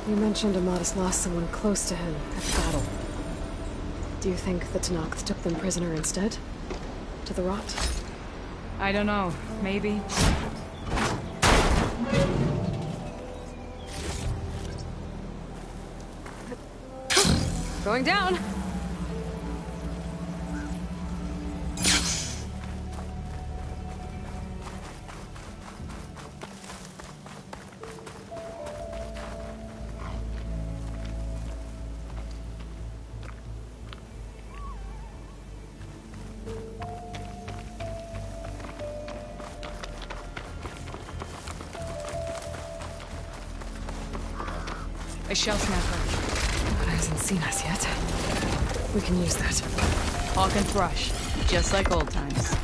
You mentioned Amadas lost someone close to him at the battle. Do you think the Tenakth took them prisoner instead? To the rot? I don't know. Maybe. Going down! A shell snapper. But hasn't seen us yet. We can use that. Hawk and Thrush, just like old times.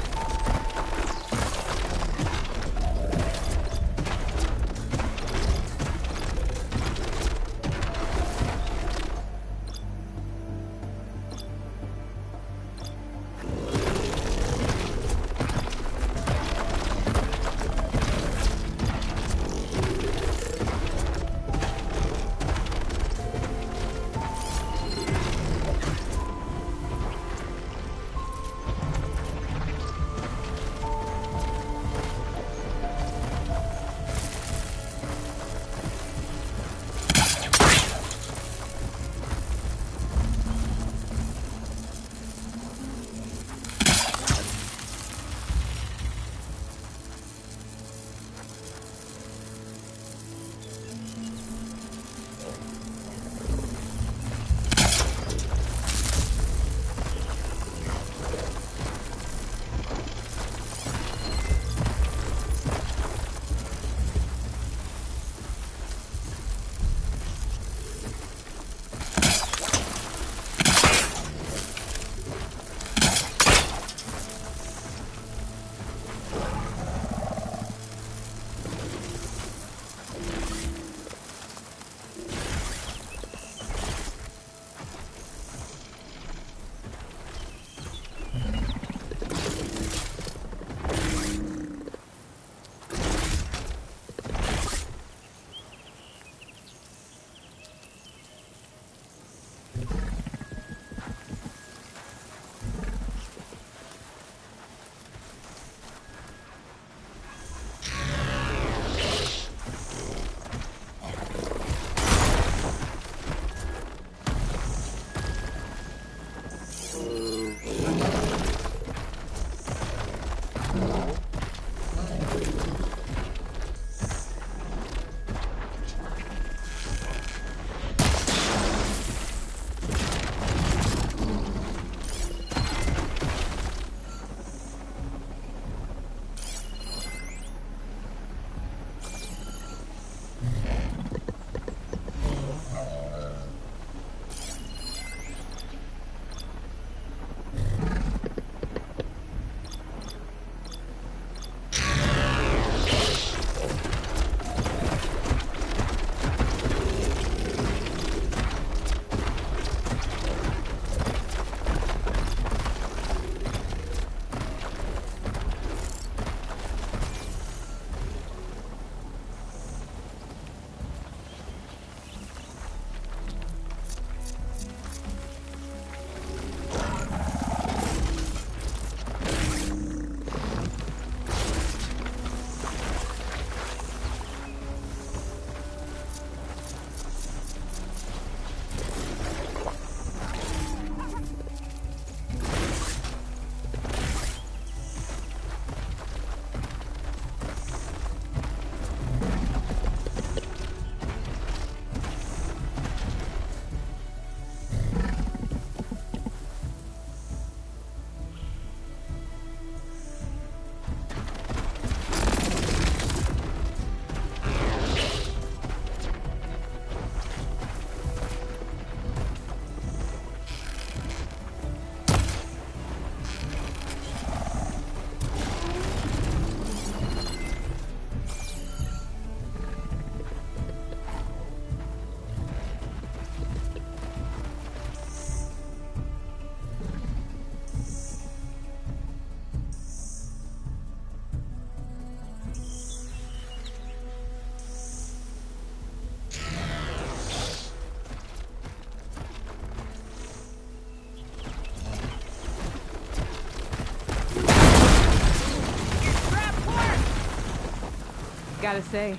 Gotta say,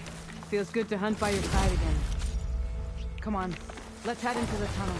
feels good to hunt by your side again. Come on, let's head into the tunnel.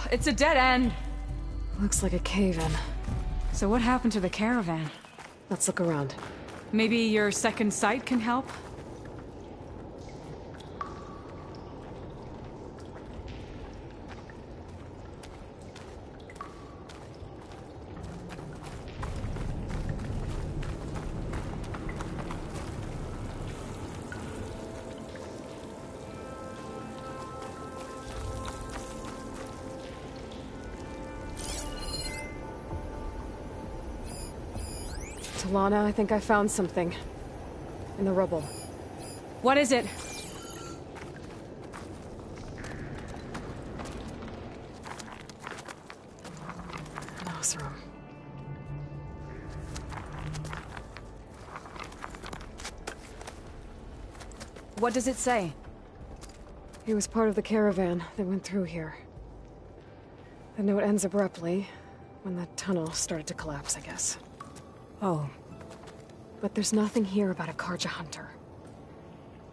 It's a dead end. Looks like a cave-in. So what happened to the caravan? Let's look around. Maybe your second sight can help? Talana, I think I found something. In the rubble. What is it? An Oseram. What does it say? He was part of the caravan that went through here. The note ends abruptly, when the tunnel started to collapse, I guess. Oh. But there's nothing here about a Karja hunter.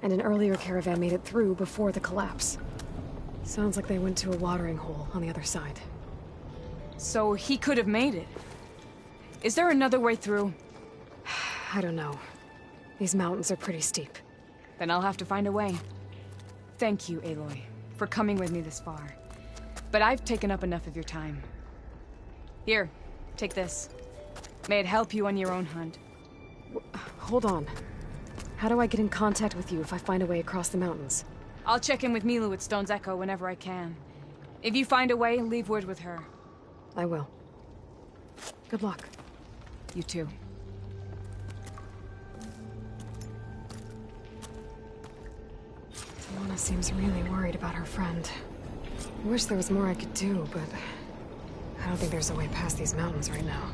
And an earlier caravan made it through before the collapse. Sounds like they went to a watering hole on the other side. So he could have made it. Is there another way through? I don't know. These mountains are pretty steep. Then I'll have to find a way. Thank you, Aloy, for coming with me this far. But I've taken up enough of your time. Here, take this. May it help you on your own hunt. Hold on. How do I get in contact with you if I find a way across the mountains? I'll check in with Milu at Stone's Echo whenever I can. If you find a way, leave word with her. I will. Good luck. You too. Talana seems really worried about her friend. I wish there was more I could do, but I don't think there's a way past these mountains right now.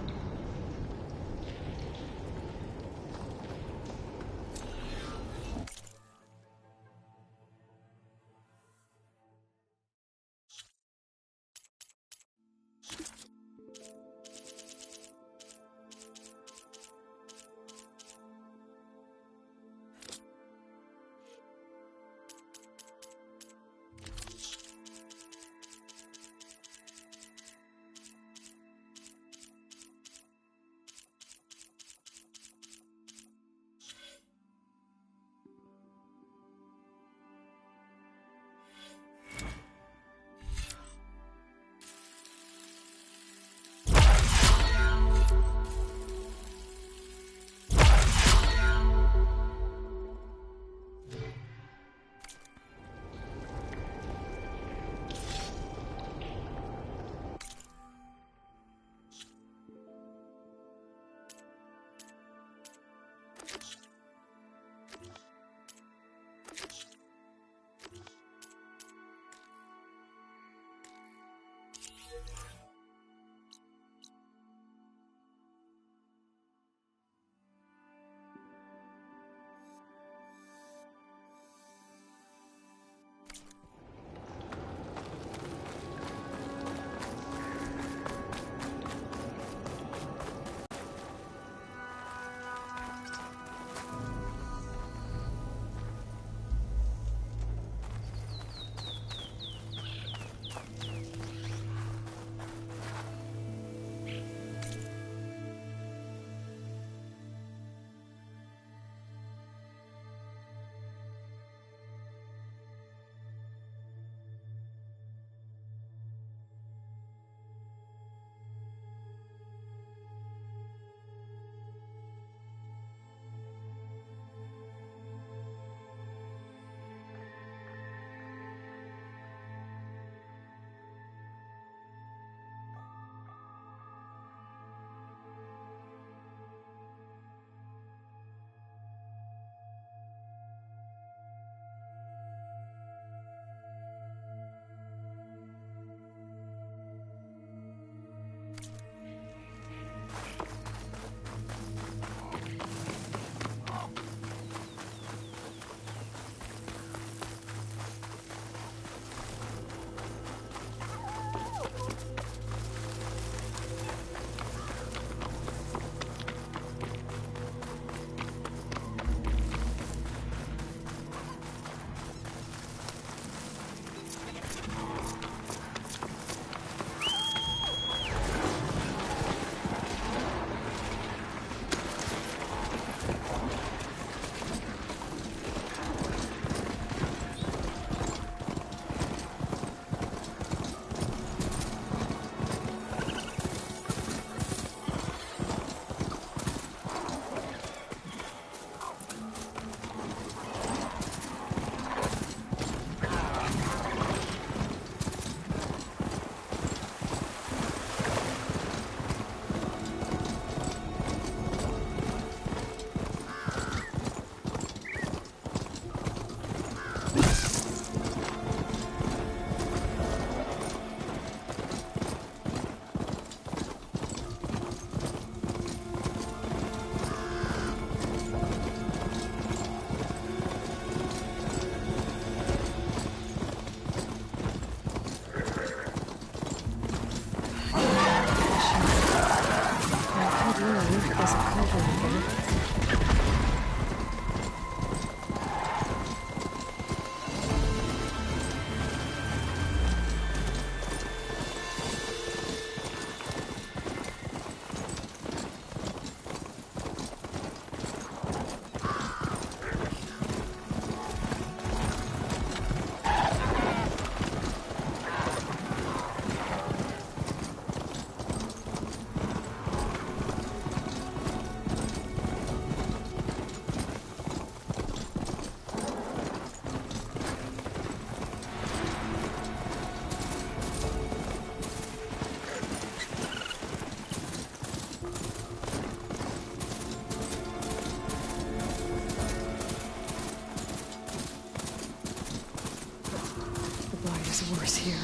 is worse here.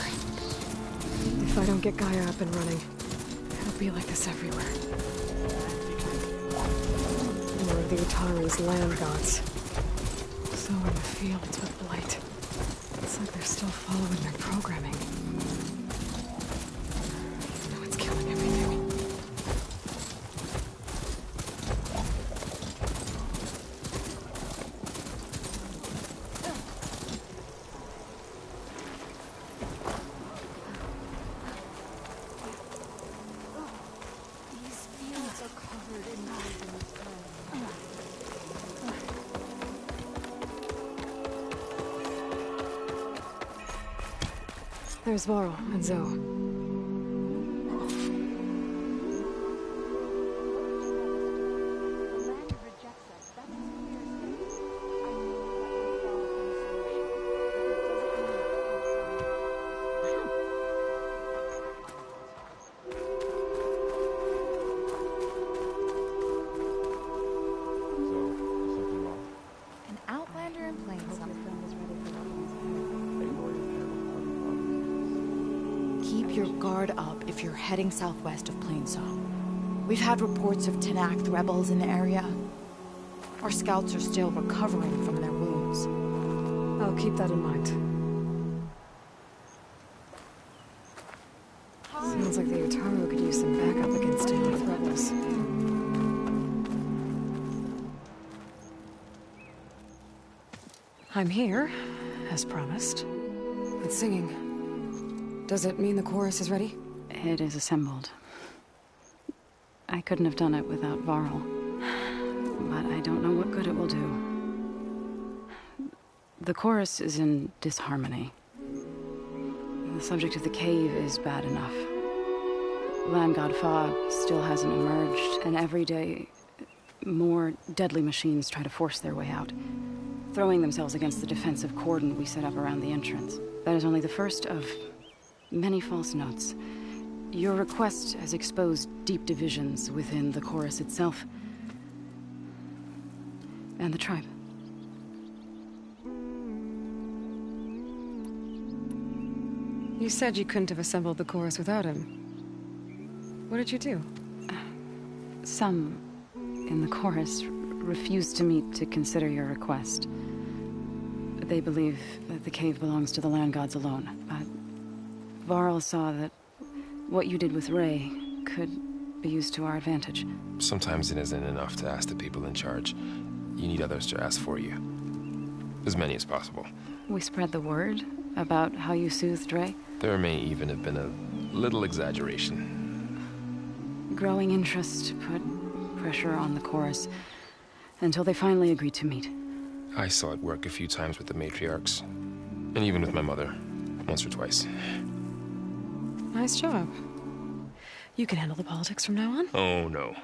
If I don't get Gaia up and running, it'll be like this everywhere. More of the Utaru's land gods. So in the fields with blight. It's like they're still following their programming. Even though it's killing everything. These fields are covered in poisonous herbs. There's Varl and Zoe. An outlander in Plainsong. Keep your guard up if you're heading southwest of Plainsong. We've had reports of Tenakth rebels in the area. Our scouts are still recovering from their wounds. I'll keep that in mind. Sounds like the Utaru could use some backup against Tenakth rebels. I'm here, as promised. It's singing. Does it mean the chorus is ready? It is assembled. I couldn't have done it without Varl. But I don't know what good it will do. The chorus is in disharmony. The subject of the cave is bad enough. Land God Fa still hasn't emerged, and every day, more deadly machines try to force their way out, throwing themselves against the defensive cordon we set up around the entrance. That is only the first of many false notes. Your request has exposed deep divisions within the chorus itself and the tribe. You said you couldn't have assembled the chorus without him. What did you do? Some in the chorus refused to meet to consider your request. They believe that the cave belongs to the land gods alone, but Varl saw that what you did with Ray could be used to our advantage. Sometimes it isn't enough to ask the people in charge. You need others to ask for you. As many as possible. We spread the word about how you soothed Ray. There may even have been a little exaggeration. Growing interest put pressure on the chorus until they finally agreed to meet. I saw it work a few times with the matriarchs. And even with my mother. Once or twice. Nice job. You can handle the politics from now on? Oh, no.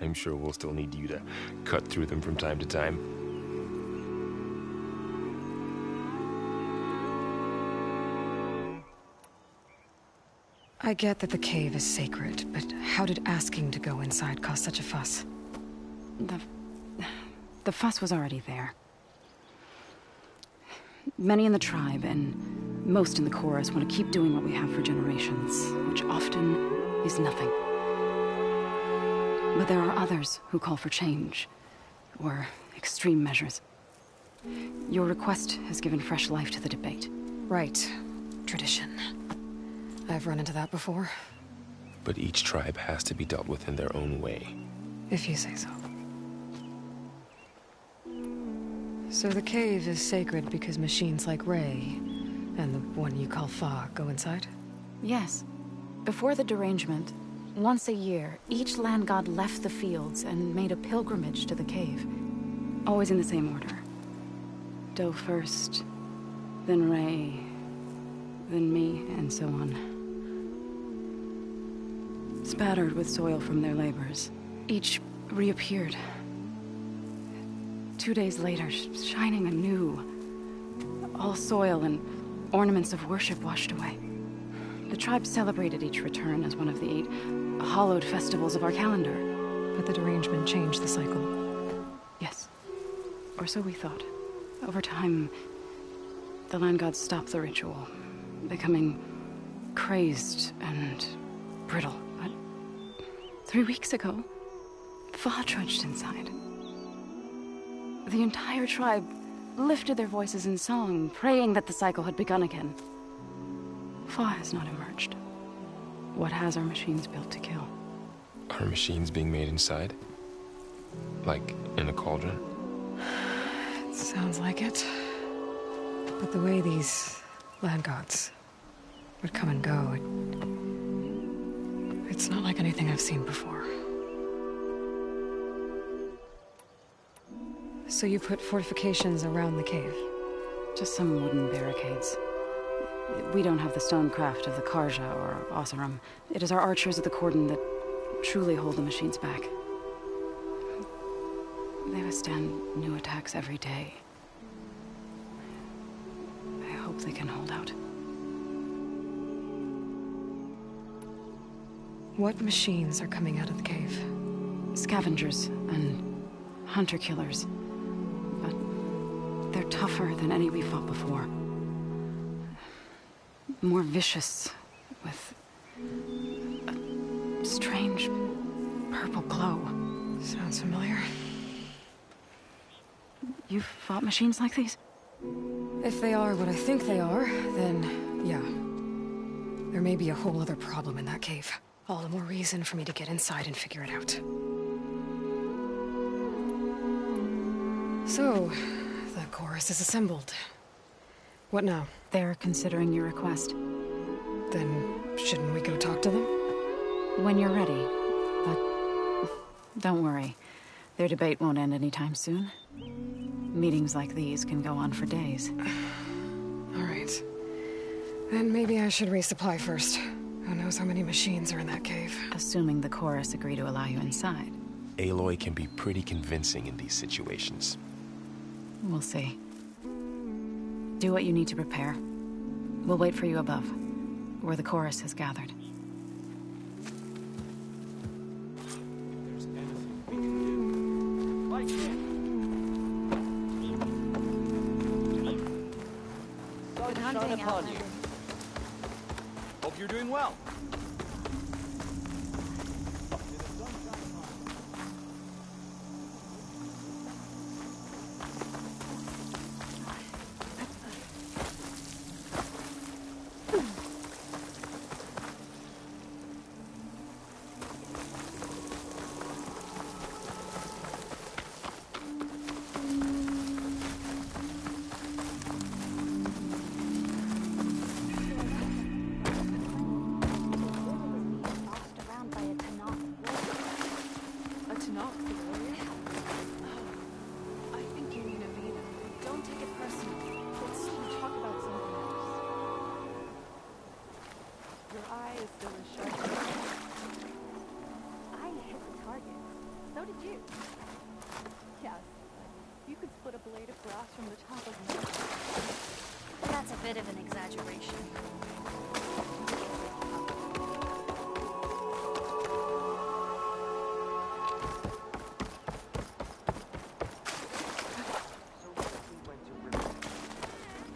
I'm sure we'll still need you to cut through them from time to time. I get that the cave is sacred, but how did asking to go inside cause such a fuss? The fuss was already there. Many in the tribe, and most in the chorus, want to keep doing what we have for generations, which often is nothing. But there are others who call for change, or extreme measures. Your request has given fresh life to the debate. Right. Tradition. I've run into that before. But each tribe has to be dealt with in their own way. If you say so. So the cave is sacred because machines like Ray, and the one you call Fa, go inside? Yes. Before the derangement, once a year, each land god left the fields and made a pilgrimage to the cave. Always in the same order. Do first, then Ray, then me, and so on. Spattered with soil from their labors, each reappeared. 2 days later, shining anew. All soil and ornaments of worship washed away. The tribe celebrated each return as one of the 8 hallowed festivals of our calendar. But the derangement changed the cycle. Yes. Or so we thought. Over time, the land gods stopped the ritual. becoming crazed and brittle. But 3 weeks ago, Fa trudged inside. The entire tribe lifted their voices in song, praying that the cycle had begun again. Fa has not emerged. What has our machines built to kill? Are machines being made inside? Like in a cauldron? Sounds like it. But the way these land gods would come and go, it's not like anything I've seen before. So you put fortifications around the cave? Just some wooden barricades. We don't have the stonecraft of the Carja or Oseram. It is our archers of the Cordon that truly hold the machines back. They withstand new attacks every day. I hope they can hold out. What machines are coming out of the cave? Scavengers and hunter-killers. But they're tougher than any we fought before. More vicious, with a strange purple glow. Sounds familiar. You've fought machines like these? If they are what I think they are, then yeah. There may be a whole other problem in that cave. All the more reason for me to get inside and figure it out. So, the chorus is assembled. What now? They're considering your request. Then, shouldn't we go talk to them? When you're ready. But don't worry. Their debate won't end anytime soon. Meetings like these can go on for days. All right. Then maybe I should resupply first. Who knows how many machines are in that cave? Assuming the chorus agree to allow you inside. Aloy can be pretty convincing in these situations. We'll see. Do what you need to prepare. We'll wait for you above, where the chorus has gathered. Shine upon you. Hope you're doing well. That's a bit of an exaggeration.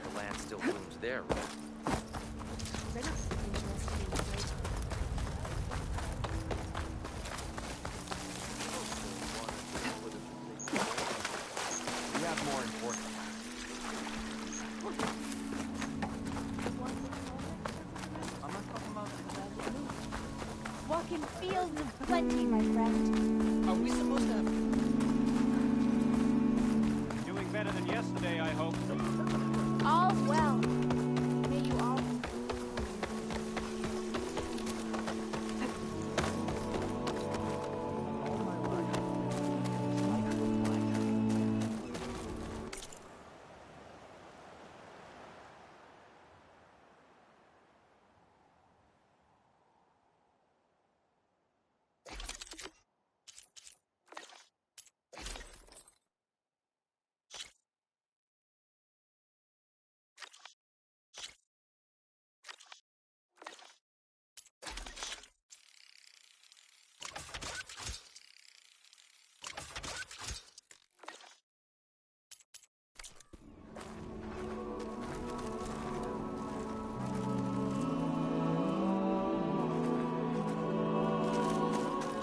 The land still blooms there, right? They're not interested in flavor. We have more important. I'm not talking about Walk in fields of plenty, my friend. Are we supposed to have... Doing better than yesterday, I hope. All well.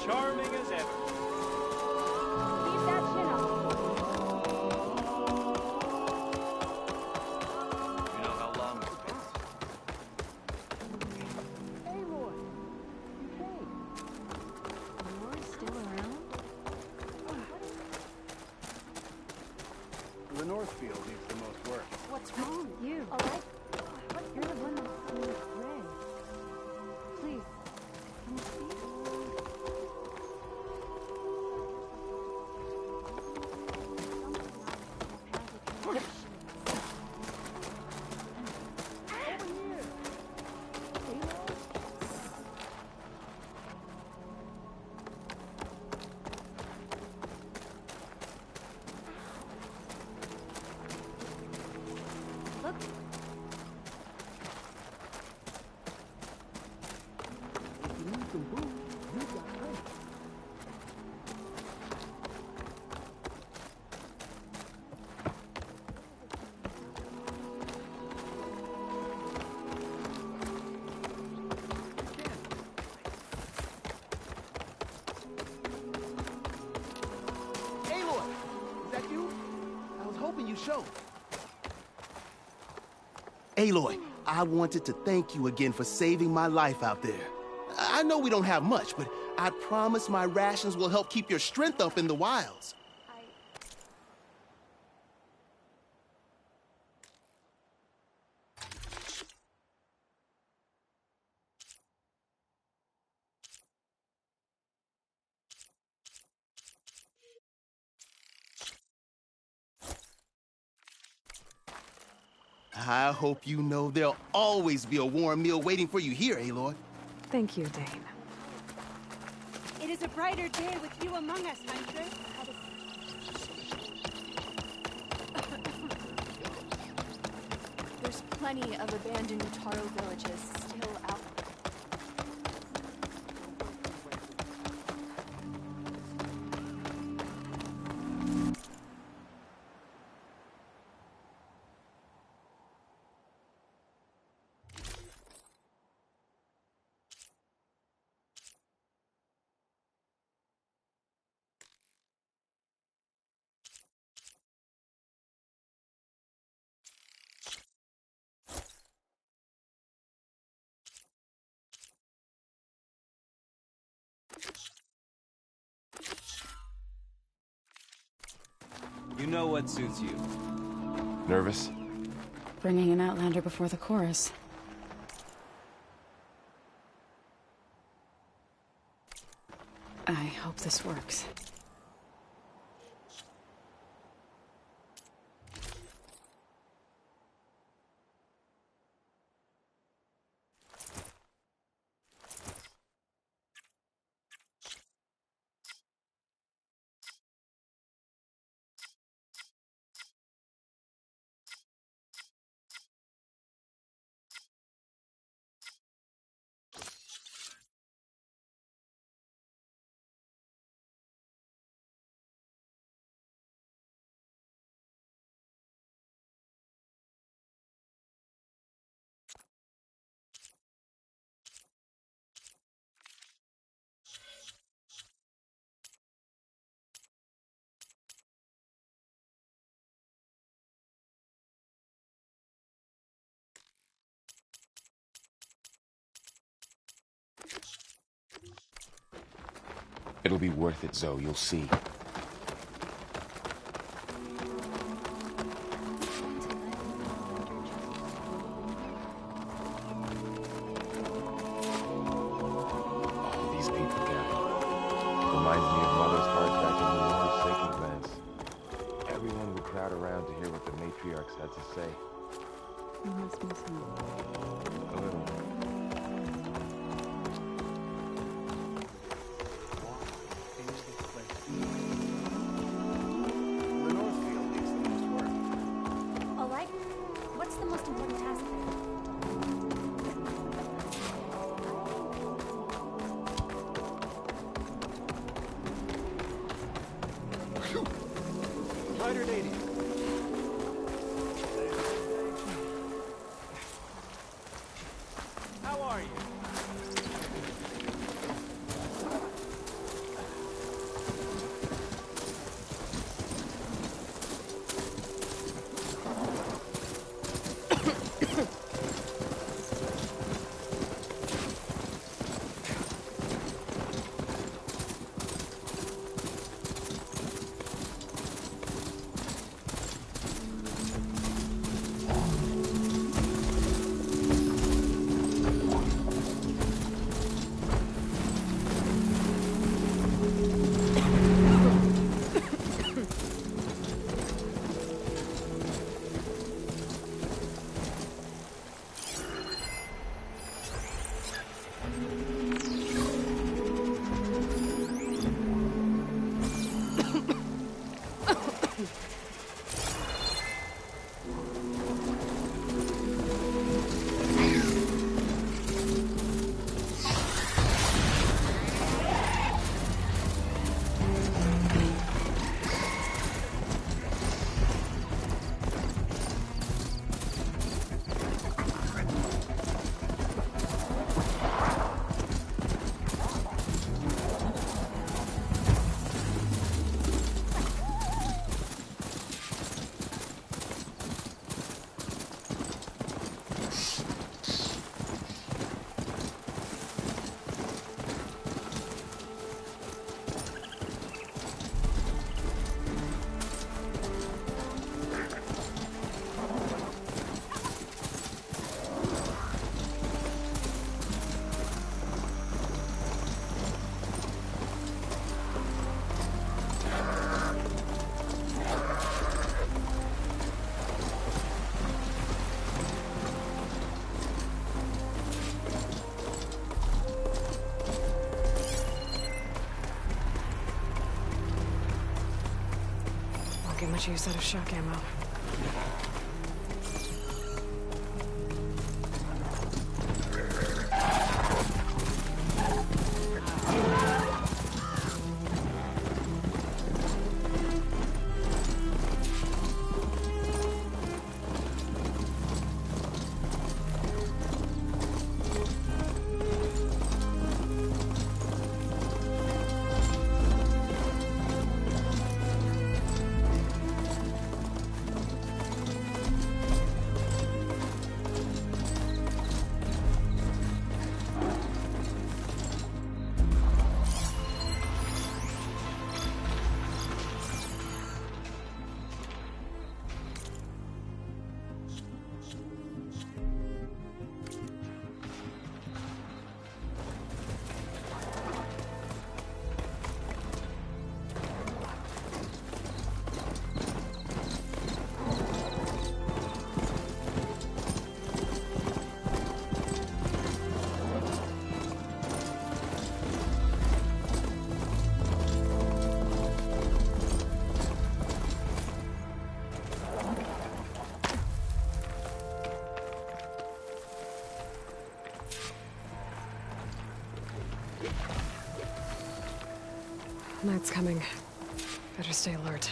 charming as ever. Keep that chin up. You know how long it's been? Aloy, you came. You're still around? The Northfield needs the most work. What's wrong? You. All right. You're the one that's seeing Ray. Please, can you speak? Look. Aloy! Is that you? I was hoping you'd show. Aloy, I wanted to thank you again for saving my life out there. I know we don't have much, but I promise my rations will help keep your strength up in the wilds. I hope you know there'll always be a warm meal waiting for you here, Aloy. Thank you, Dane. It is a brighter day with you among us, Huntress. There's plenty of abandoned Taro villages still out there. You know what suits you. Nervous? Bringing an Outlander before the chorus. I hope this works. It'll be worth it, Zoe. You'll see. All these people gathered. Reminds me of Mother's heart back in the North Forsaken lands. Everyone would crowd around to hear what the matriarchs had to say. You must miss him. A little. The Northfield needs the most work. All right. What's the most important task there? Ryder Lady. How are you? much use out of shock ammo. Night's coming. Better stay alert.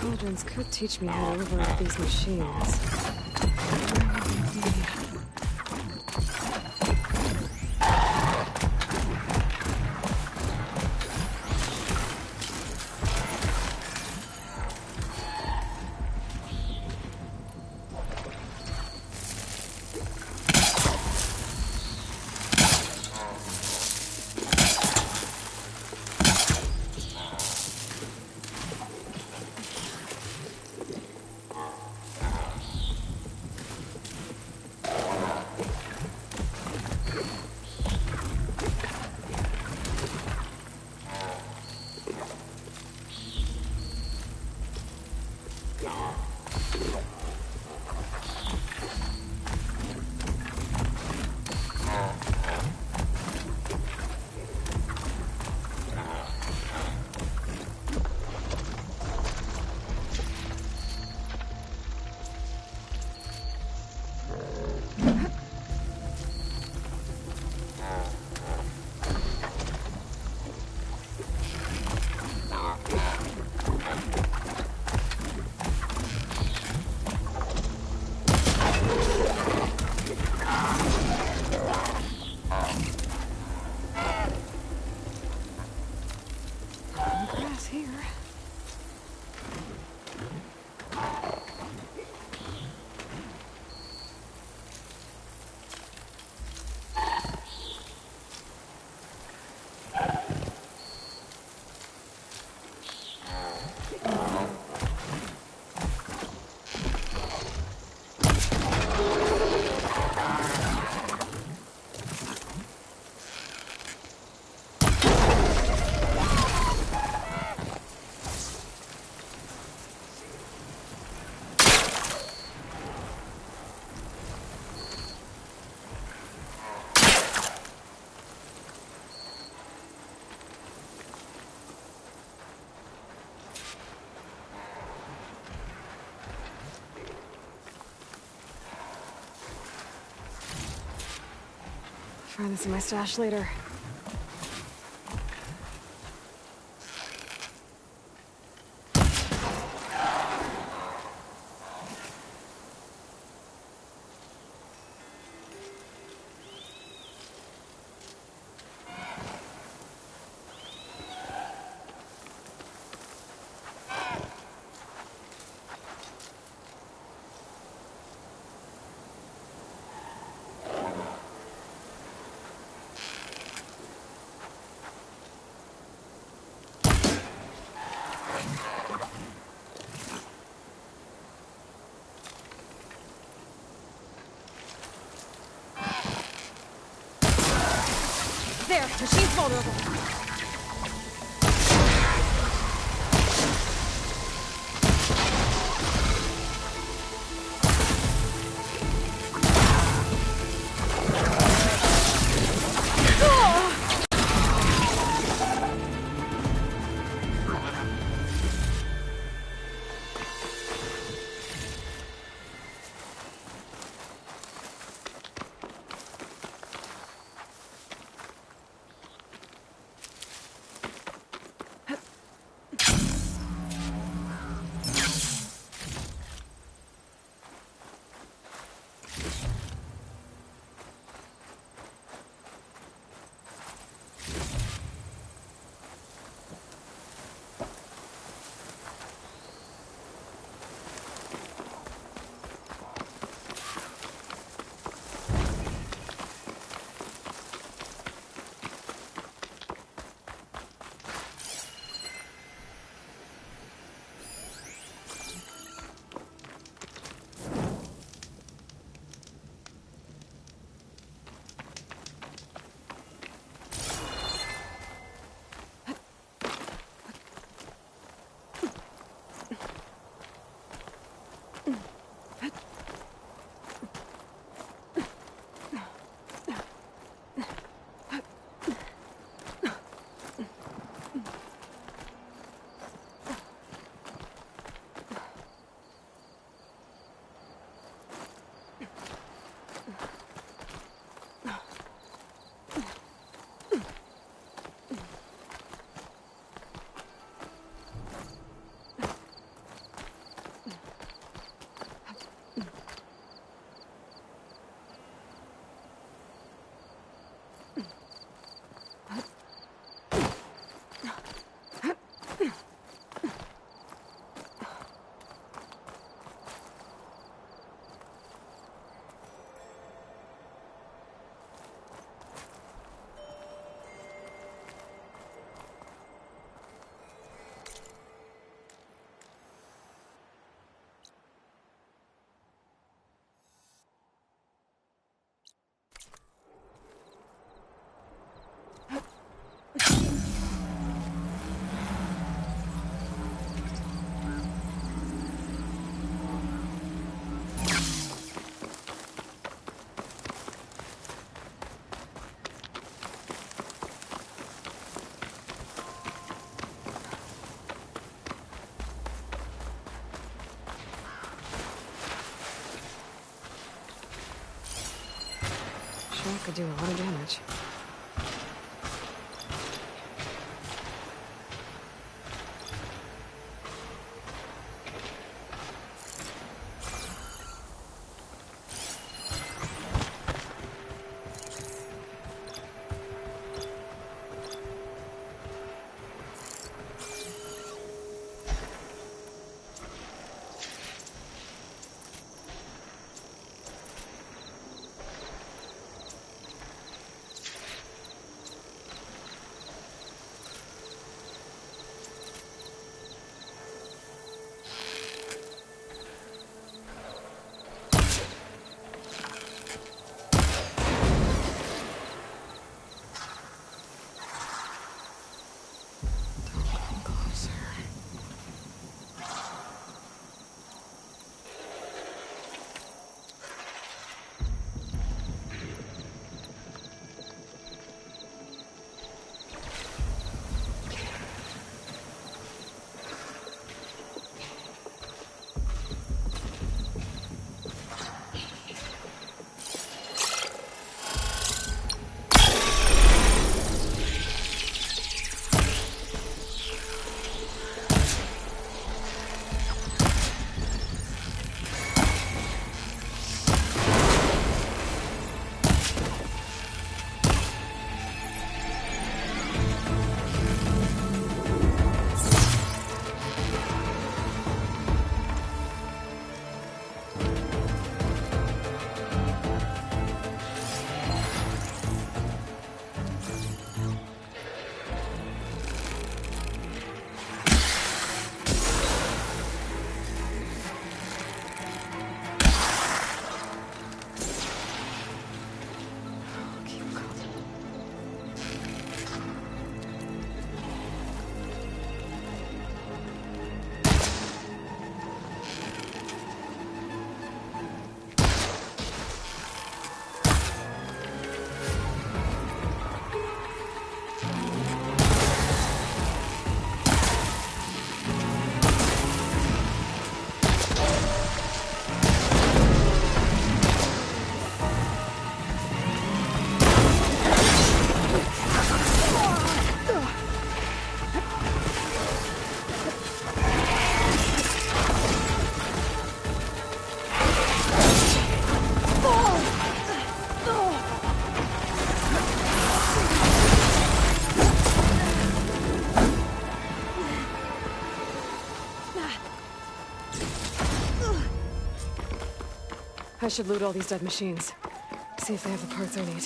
Cauldrons could teach me how to override these machines. Find this in my stash later. There, machine's vulnerable. Sure could do a lot of damage. I should loot all these dead machines. See if they have the parts I need.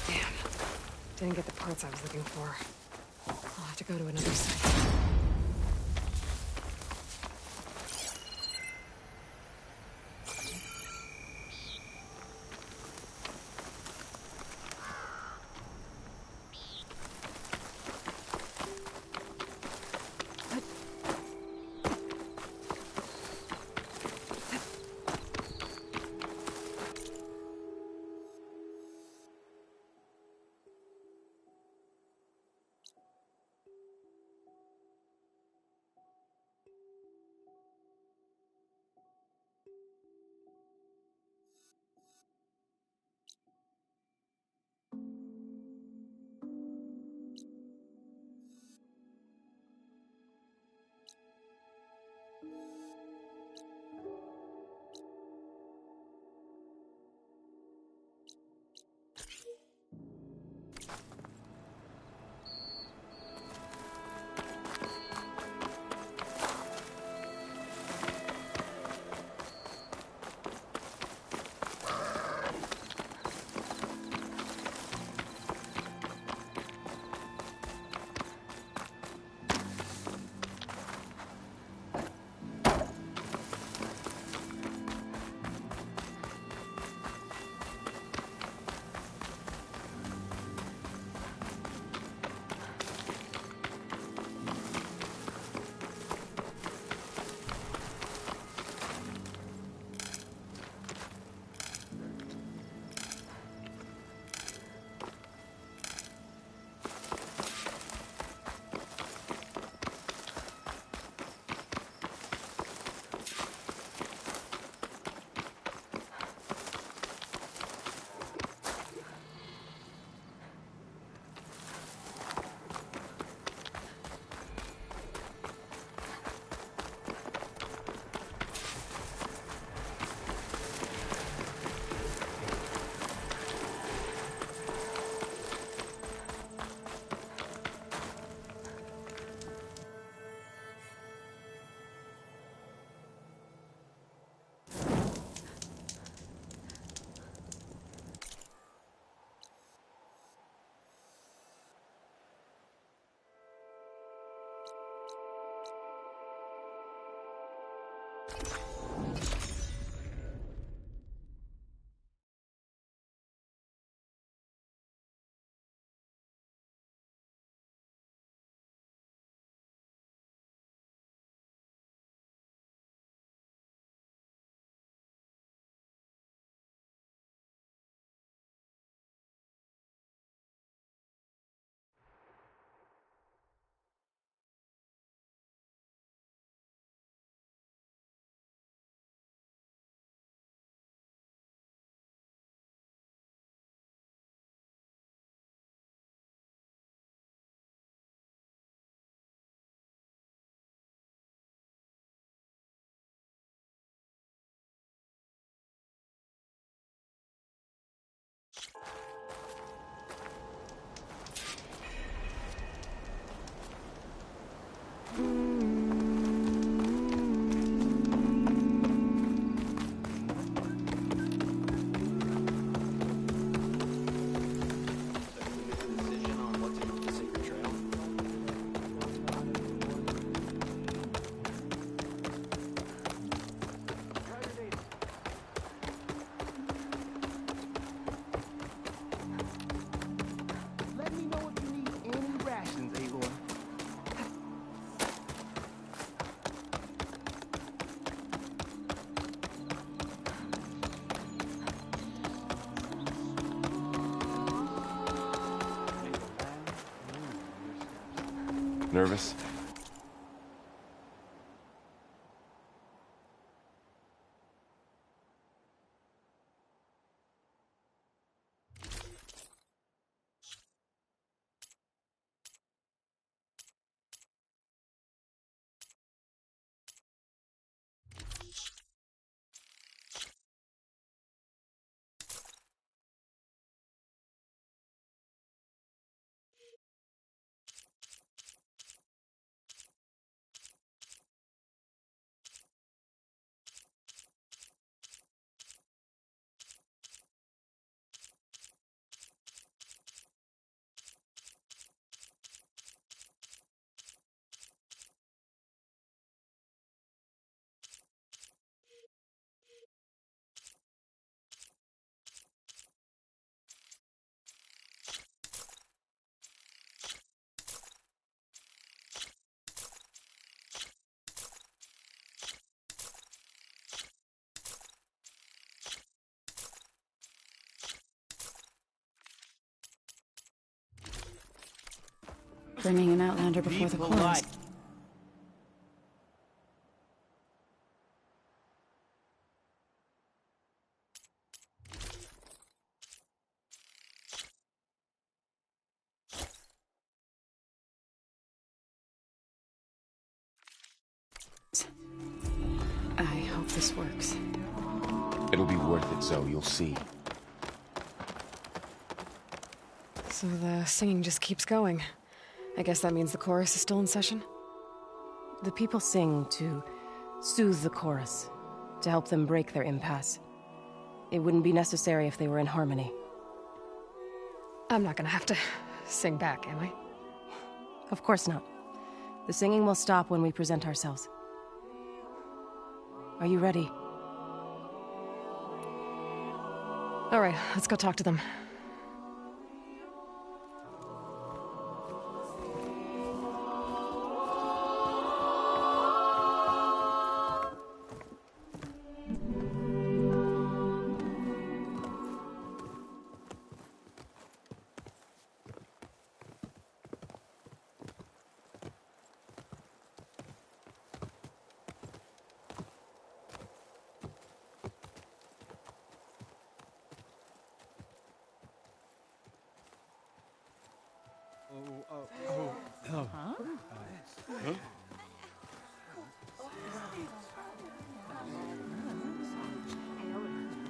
Damn. Didn't get the parts I was looking for. I'll have to go to another site. Nervous? bringing an outlander before the chorus. I hope this works. It'll be worth it, Zoe. You'll see. So the singing just keeps going. I guess that means the chorus is still in session? The people sing to soothe the chorus, to help them break their impasse. It wouldn't be necessary if they were in harmony. I'm not gonna have to sing back, am I? Of course not. The singing will stop when we present ourselves. Are you ready? All right, let's go talk to them.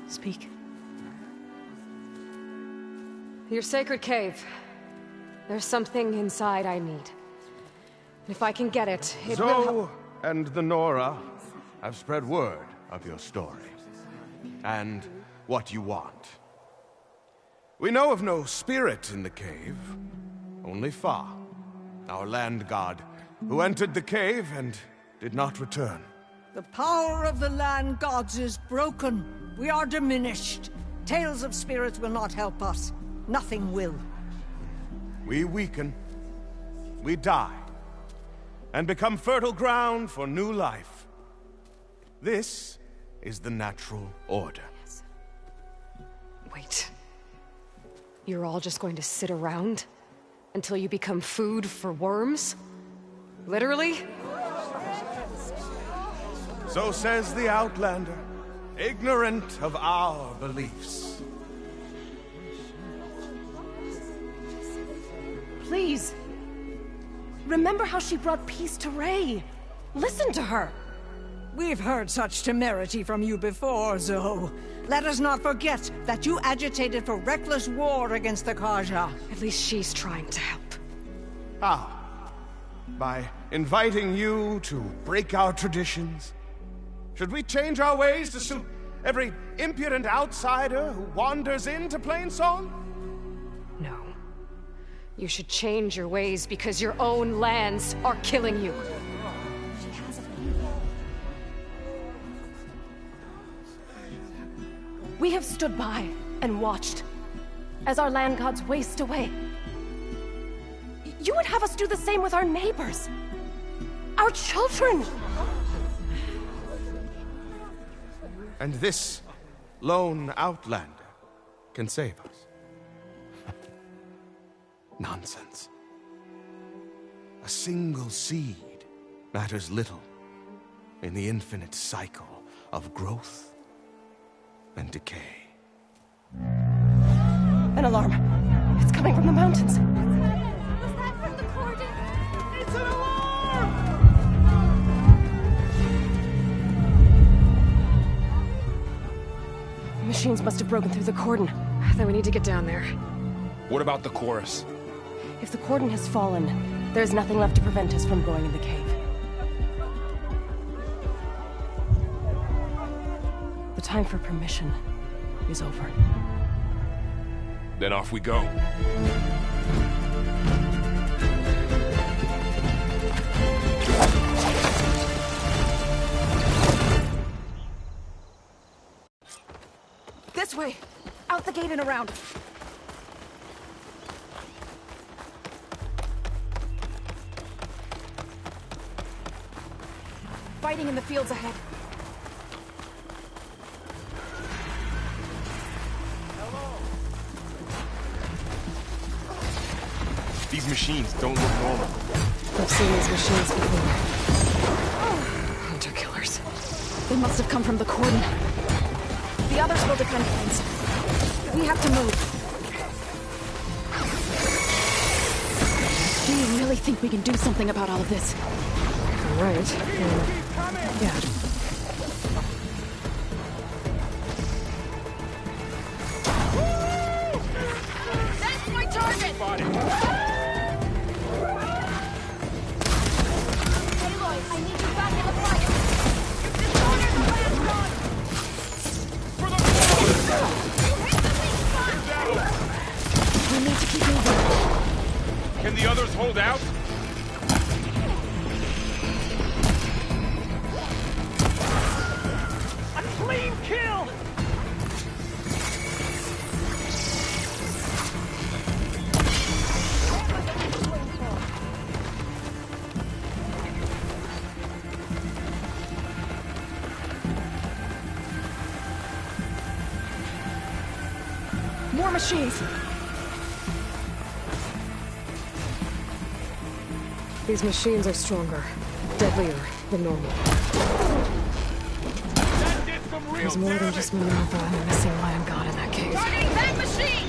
Speak. Your sacred cave. There's something inside I need. And if I can get it, it will help. Zoe and the Nora have spread word of your story. And what you want. We know of no spirit in the cave. Only Fa, our land god, who entered the cave and did not return. The power of the land gods is broken. We are diminished. Tales of spirits will not help us. Nothing will. We weaken. We die. And become fertile ground for new life. This is the natural order. Wait. You're all just going to sit around until you become food for worms? Literally? So says the Outlander, ignorant of our beliefs. Please. Remember how she brought peace to Ray. Listen to her. We've heard such temerity from you before, Zoe. Let us not forget that you agitated for reckless war against the Carja. At least she's trying to help. How? By inviting you to break our traditions? Should we change our ways to suit every impudent outsider who wanders into Plainsong? No. You should change your ways because your own lands are killing you. We have stood by and watched as our land gods waste away. You would have us do the same with our neighbors, our children. And this lone outlander can save us. Nonsense. A single seed matters little in the infinite cycle of growth and decay. An alarm. It's coming from the mountains. Was that from the cordon? It's an alarm! The machines must have broken through the cordon. Then we need to get down there. What about the chorus? If the cordon has fallen, there's nothing left to prevent us from going in the cave. The time for permission is over. Then off we go. This way! Out the gate and around! Fighting in the fields ahead. These These machines don't look normal. I've seen these machines before. Hunter killers. They must have come from the cordon. The others will defend Plains. We have to move. Do you really think we can do something about all of this? Right. Yeah. That's my target! Aloy, I need you back in the fight! You've dishonored the last god! You hit the weak spot! We need to keep moving. Can the others hold out? A clean kill! More machines! These machines are stronger, deadlier than normal. There's more than just Minerva and a missing land god in that cave. Targeting that machine!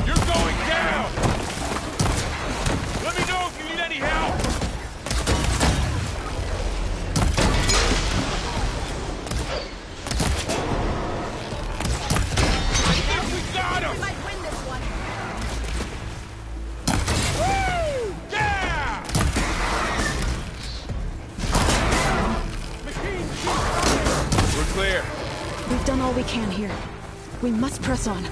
You're going down! Let me know if you need any help! I think we got him! We might win this one. Woo! Yeah! We're clear. We've done all we can here. We must press on.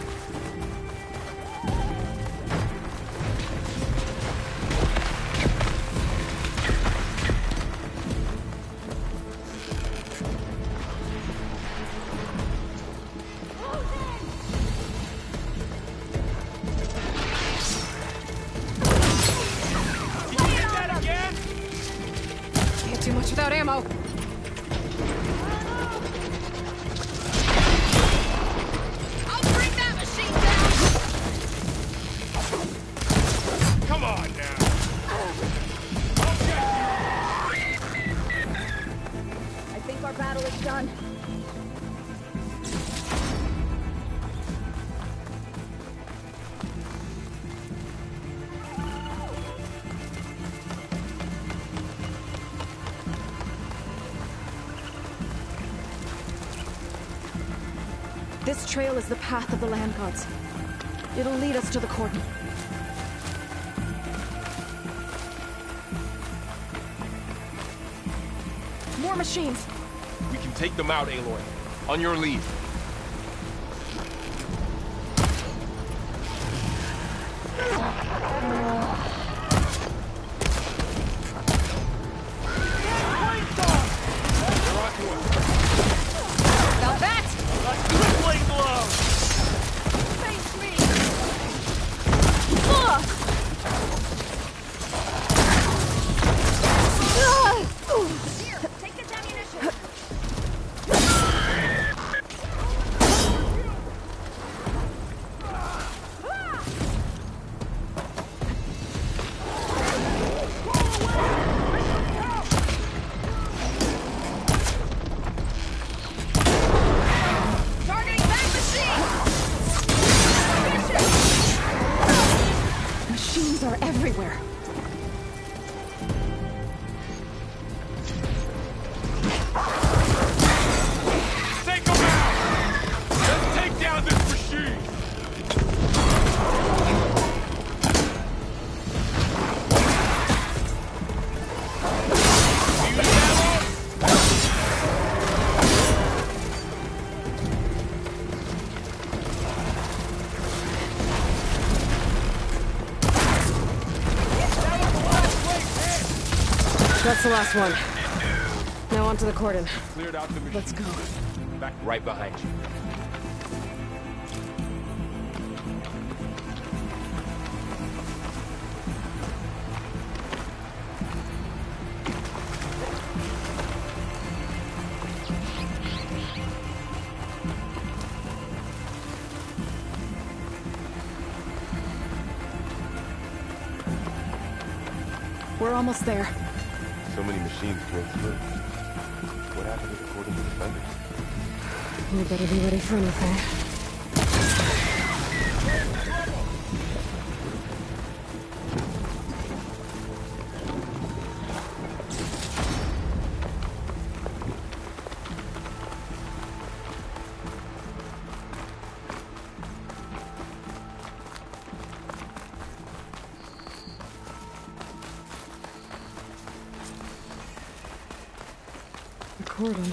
Can't do much without ammo. I'll bring that machine down! Come on now. I think our battle is done. This trail is the path of the land gods. It'll lead us to the cordon. More machines! We can take them out, Aloy. On your lead. Now that! Crippling blow! Face me! Here, take this ammunition! Targeting that machine! Machines are everywhere. Take them out! Let's take down this machine! You need ammo? That's the last one. Now onto the cordon. Cleared out the machine. Let's go. Back right behind you. We're almost there. So many machines came through. What happened to the Court of the Defenders? You better be ready for anything. The cordon.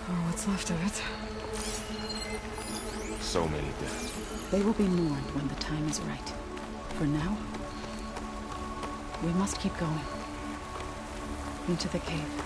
Or what's left of it. So many dead. They will be mourned when the time is right. For now, we must keep going. Into the cave.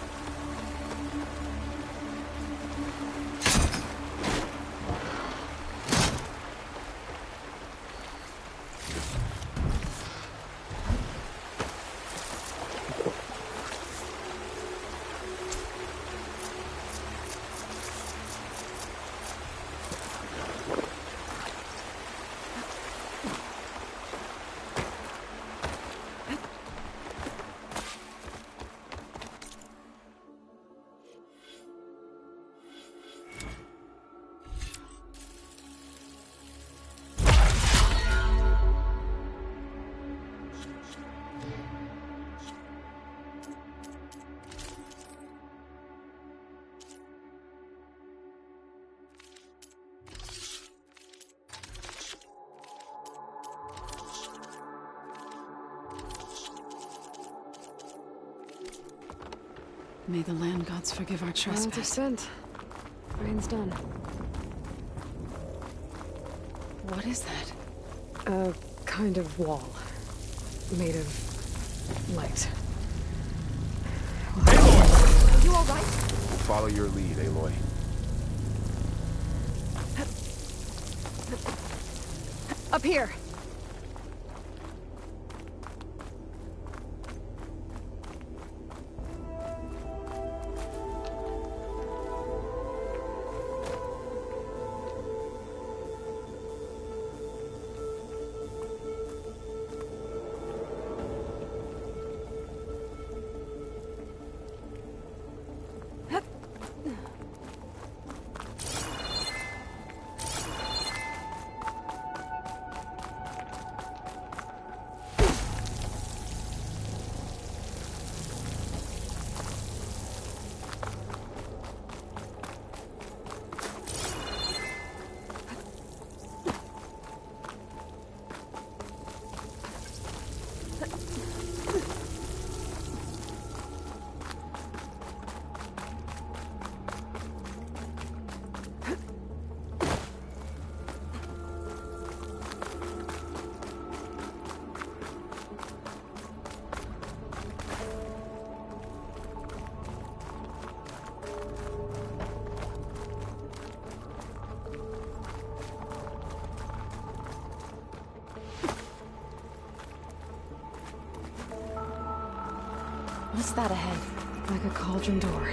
May the land gods forgive our Clouds of trespass. scent. Rain's done. What is that? A kind of wall. Made of light. Are you alright? We'll follow your lead, Aloy. Up here! What's that ahead? Like a cauldron door.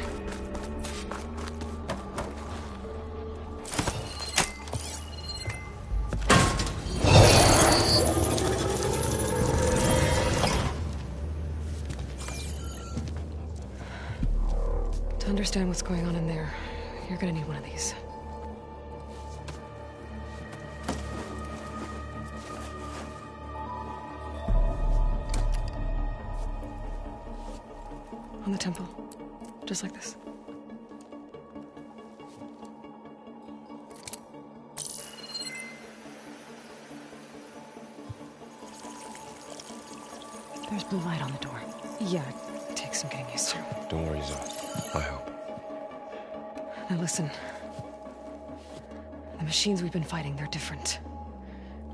To understand what's going on in there, you're gonna need one of these. On the temple. Just like this. There's blue light on the door. Yeah, it takes some getting used to. Don't worry, Zoe. I help. Now listen. The machines we've been fighting, they're different.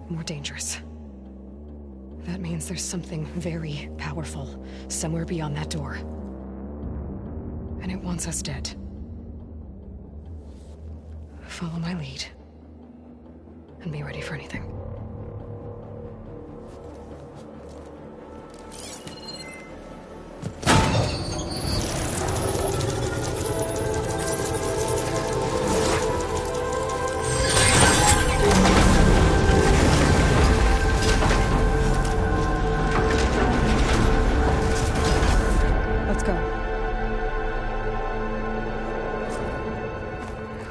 More dangerous. That means there's something very powerful somewhere beyond that door. And it wants us dead. Follow my lead. And be ready for anything.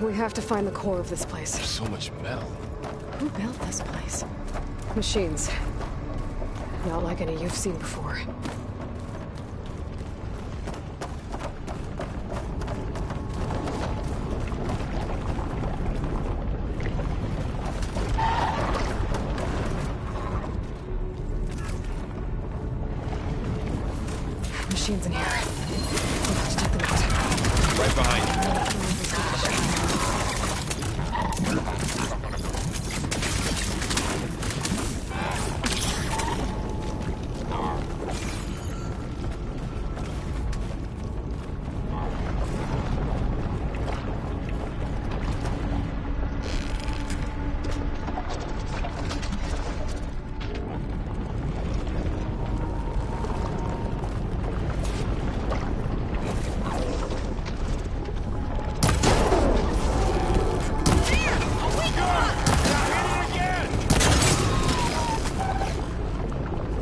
We have to find the core of this place. There's so much metal. Who built this place? Machines. Not like any you've seen before. Machines in here. We'll have to take them out. Right behind you.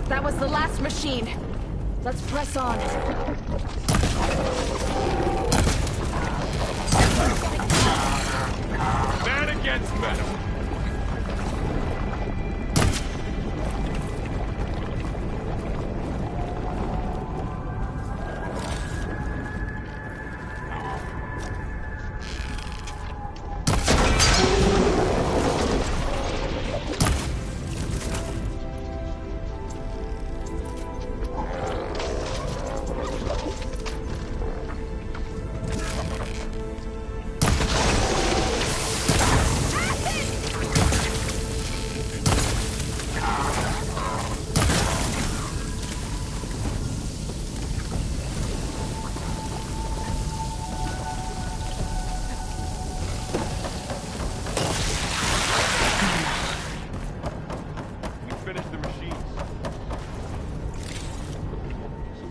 That was the last machine. Let's press on. Man against metal.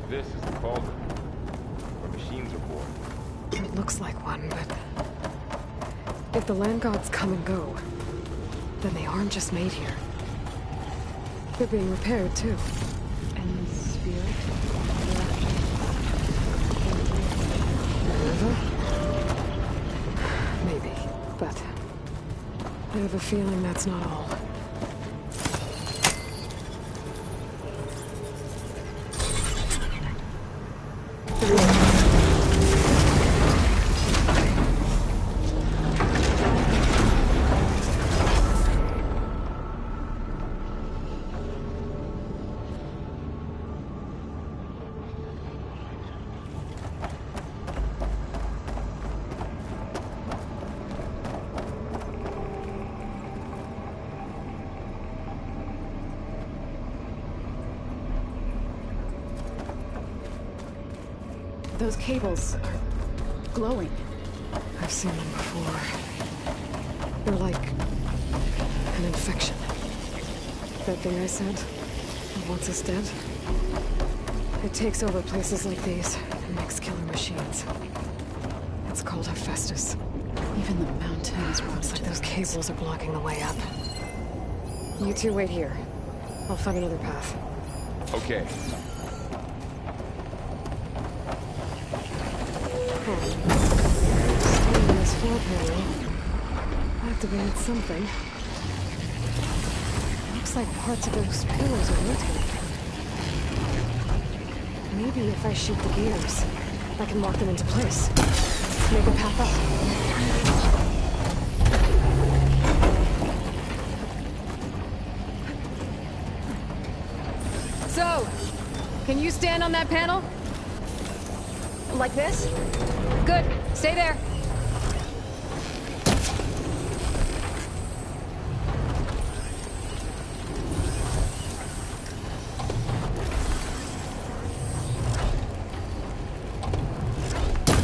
This is the cauldron, where machines are born. It looks like one, but... if the land gods come and go, then they aren't just made here. They're being repaired, too. And the spirit? River? Maybe, but... I have a feeling that's not all. Those cables are glowing. I've seen them before. They're like an infection. That thing I said, that wants us dead. It takes over places like these and makes killer machines. It's called Hephaestus. Even the mountains Looks like those cables are blocking the way up. You two wait here. I'll find another path. Okay. Standing on this floor panel activated something. Looks like parts of those pillars are rotating. Maybe if I shoot the gears, I can lock them into place. Make a path up. So, can you stand on that panel? Like this? Good. Stay there.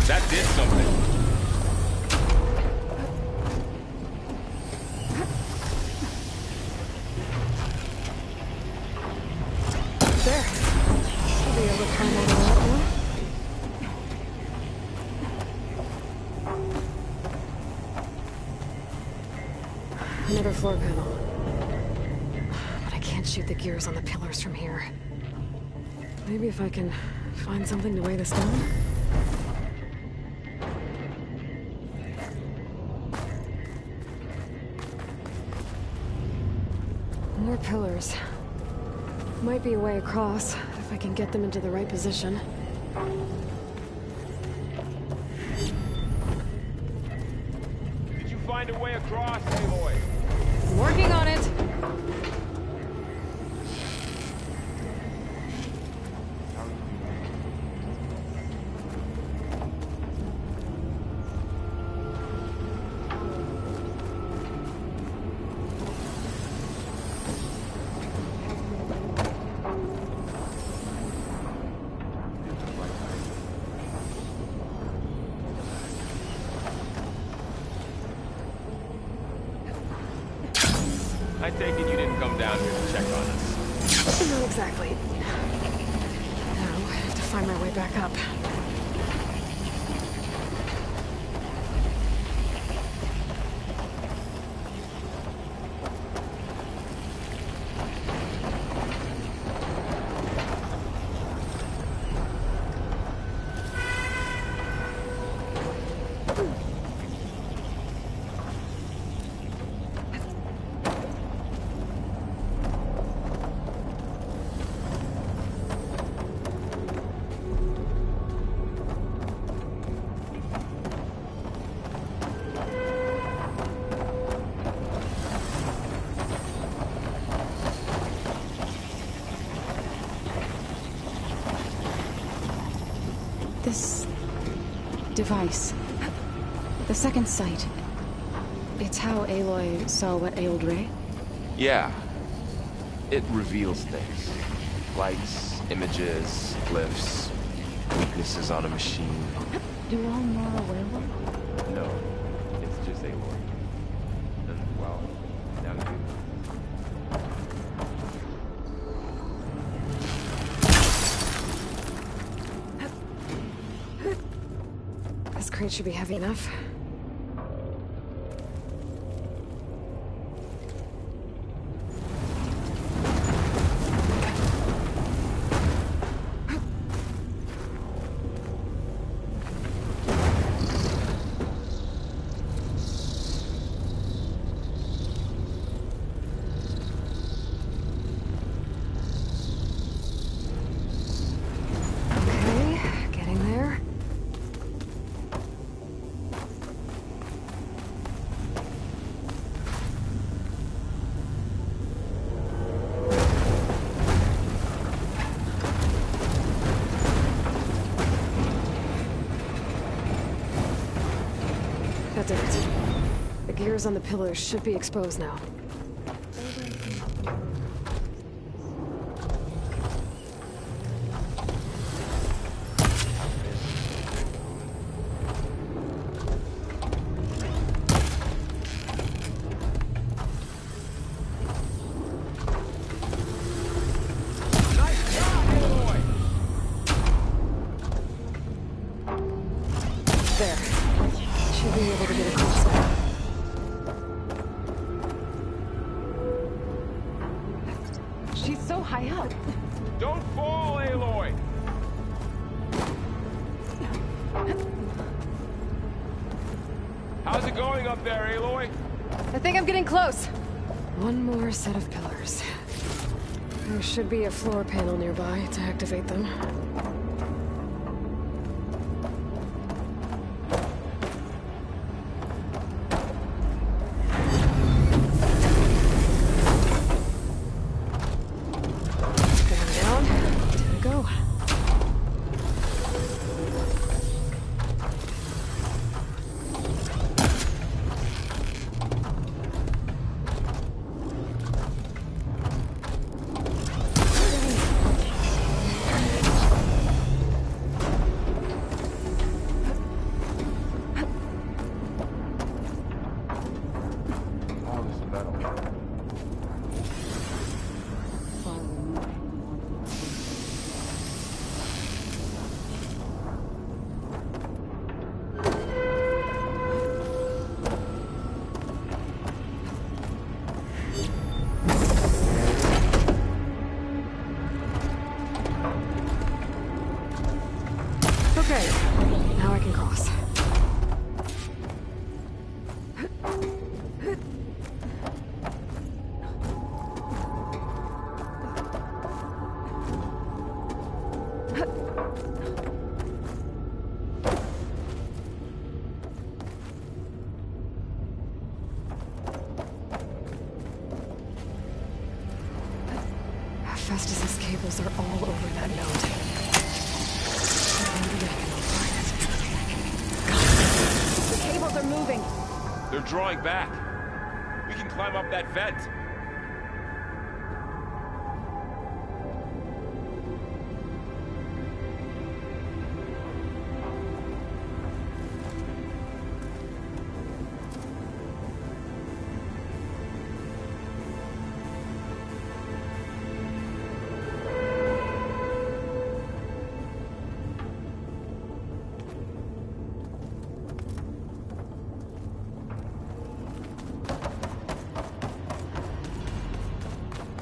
That did something. There. Should be able to climb over that one. Another floor panel. But I can't shoot the gears on the pillars from here. Maybe if I can find something to weigh this down? More pillars. Might be a way across, if I can get them into the right position. Did you find a way across, Aloy? I'm working on it! I take it you didn't come down here to check on us. Not exactly. Now, I have to find my way back up. This device, the second sight, it's how Aloy saw what ailed Ray? Yeah. It reveals things. Lights, images, glyphs, weaknesses on a machine. Do all Nora werewolf? No, it's just Aloy. And, well, now you. This crate should be heavy enough. That did it. The gears on the pillars should be exposed now. There. Should be able to get across now. She's so high up. Don't fall, Aloy! How's it going up there, Aloy? I think I'm getting close. One more set of pillars. There should be a floor panel nearby to activate them. Hephaestus's cables are all over that node. Maybe I can find it. The cables are moving. They're drawing back. We can climb up that vent.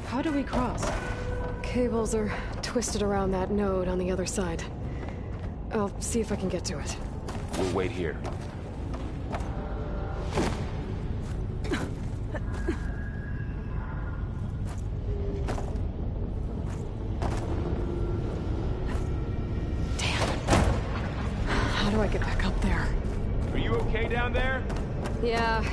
How do we cross? Cables are twisted around that node on the other side. I'll see if I can get to it. We'll wait here. How do I get back up there? Are you okay down there? Yeah.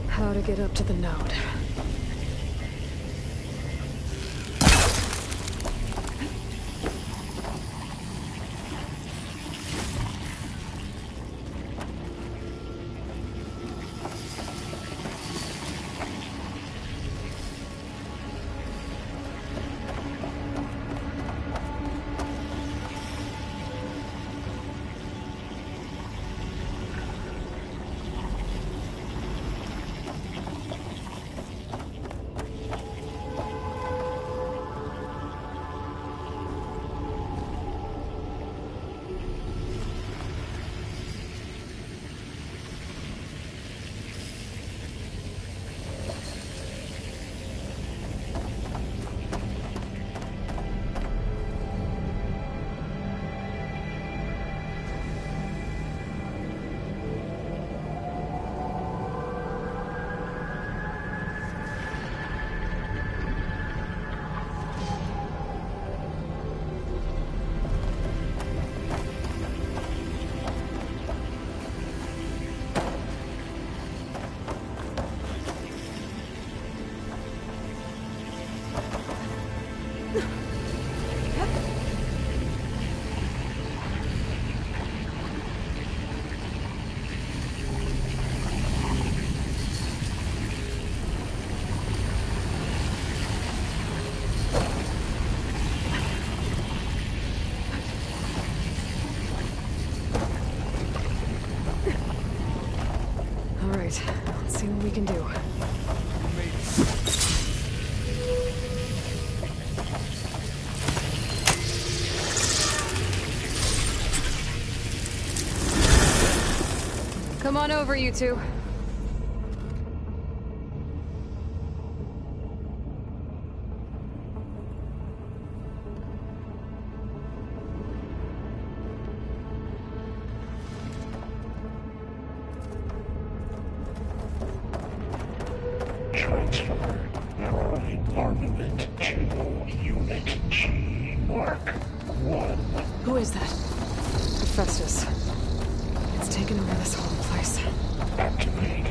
How to get up to the node. Let's see what we can do. Come on over, you two. Who is that? Hephaestus. It's taken over this whole place. Activate.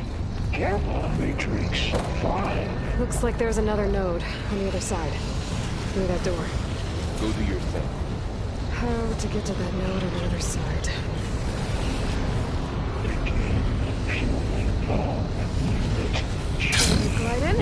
Gamma Matrix 5. Looks like there's another node on the other side. Through that door. Go do your thing. How to get to that node on the other side? Glide in?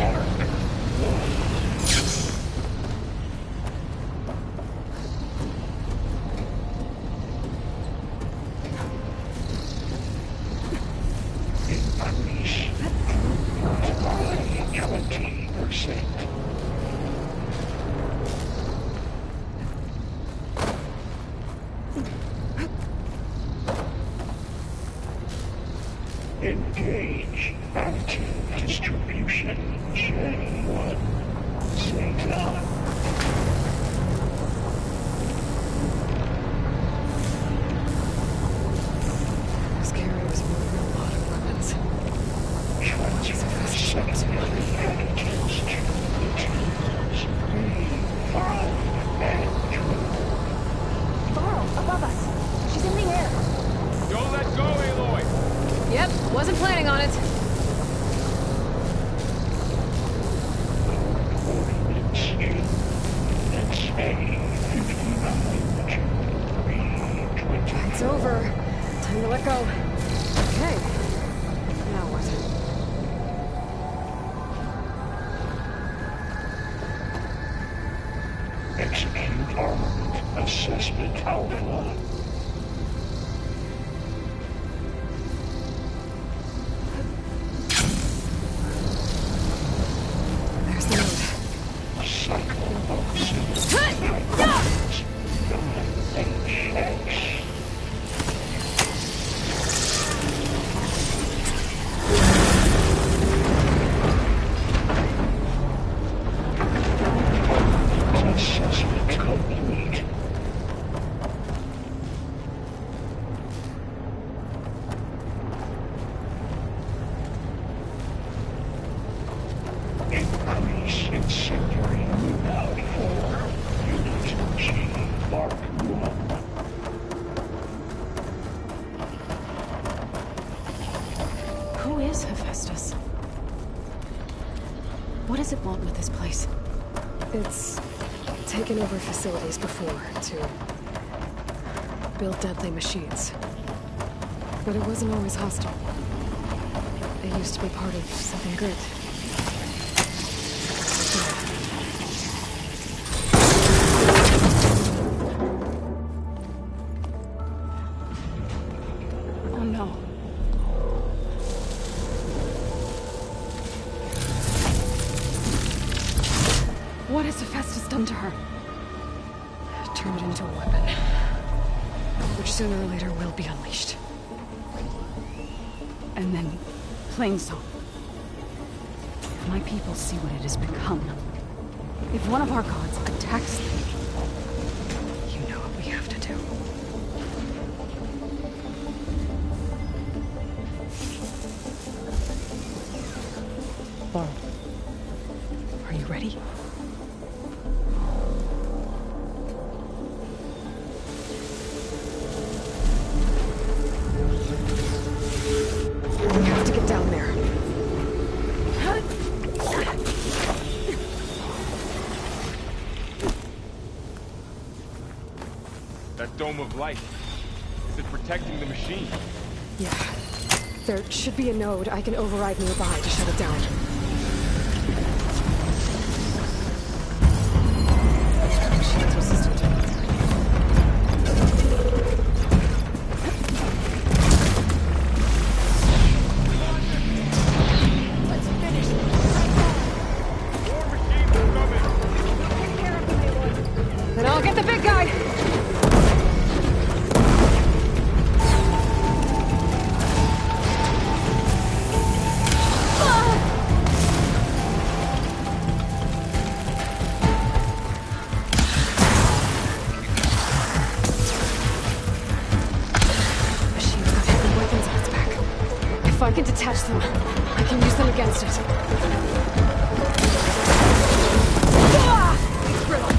100%. Engage active distribution. J1. Satan. Those carriers moving a lot of weapons. Transfer secondary additives to the teams. 3, 5, and 2. Varl, above us. She's in the air. Don't let go, Aloy! Yep, wasn't planning on it. Coordinates in. Let's say 59 to 320. It's over. Time to let go. Okay. Now what? Execute armament assessment alpha. There's the note. Cycle of systems. HX. Assessment complete. Increase incendiary move-out for Unit G Mark 1. Who is Hephaestus? What does it want with this place? It's taken over facilities before to build deadly machines. But it wasn't always hostile. It used to be part of something good. Oh no. What has Hephaestus done to her? Turned it into a weapon. Which sooner or later will be unleashed. And then, Plainsong. My people see what it has become. If one of our gods attacks them, you know what we have to do. Varl, are you ready? We have to get down there. That dome of light. Is it protecting the machine? Yeah. There should be a node I can override nearby to shut it down. Machine's resistant. Let's finish. More machines are coming! Take care of them, Aloy. Then I'll get the big guy! Machine's got heavy weapons on its back. If I can detach them, I can use them against it. It's brittle.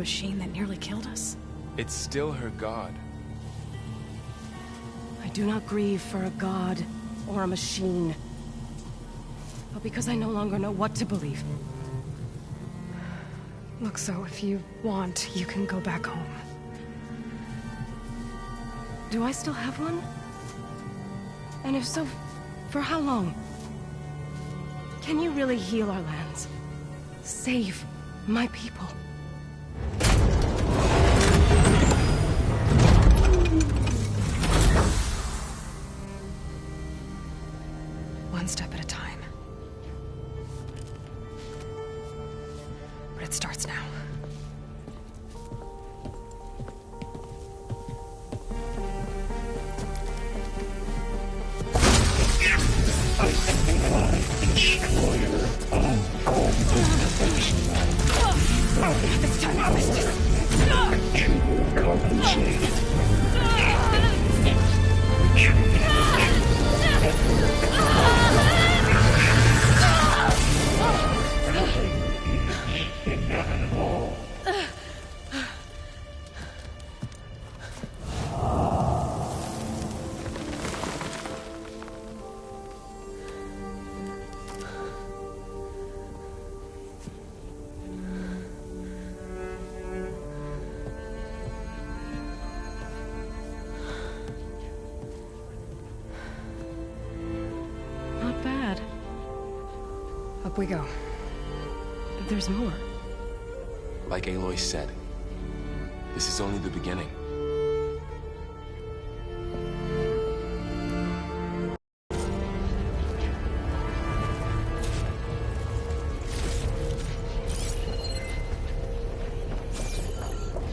machine that nearly killed us? It's still her god. I do not grieve for a god or a machine, but because I no longer know what to believe. Look, so if you want, you can go back home. Do I still have one? And if so, for how long? Can you really heal our lands? Save my people? One step at a time. But it starts now. Destroyer, This time I missed it! to compensate. Inevitable. Not bad. Up we go. There's more. Like Aloy said, this is only the beginning.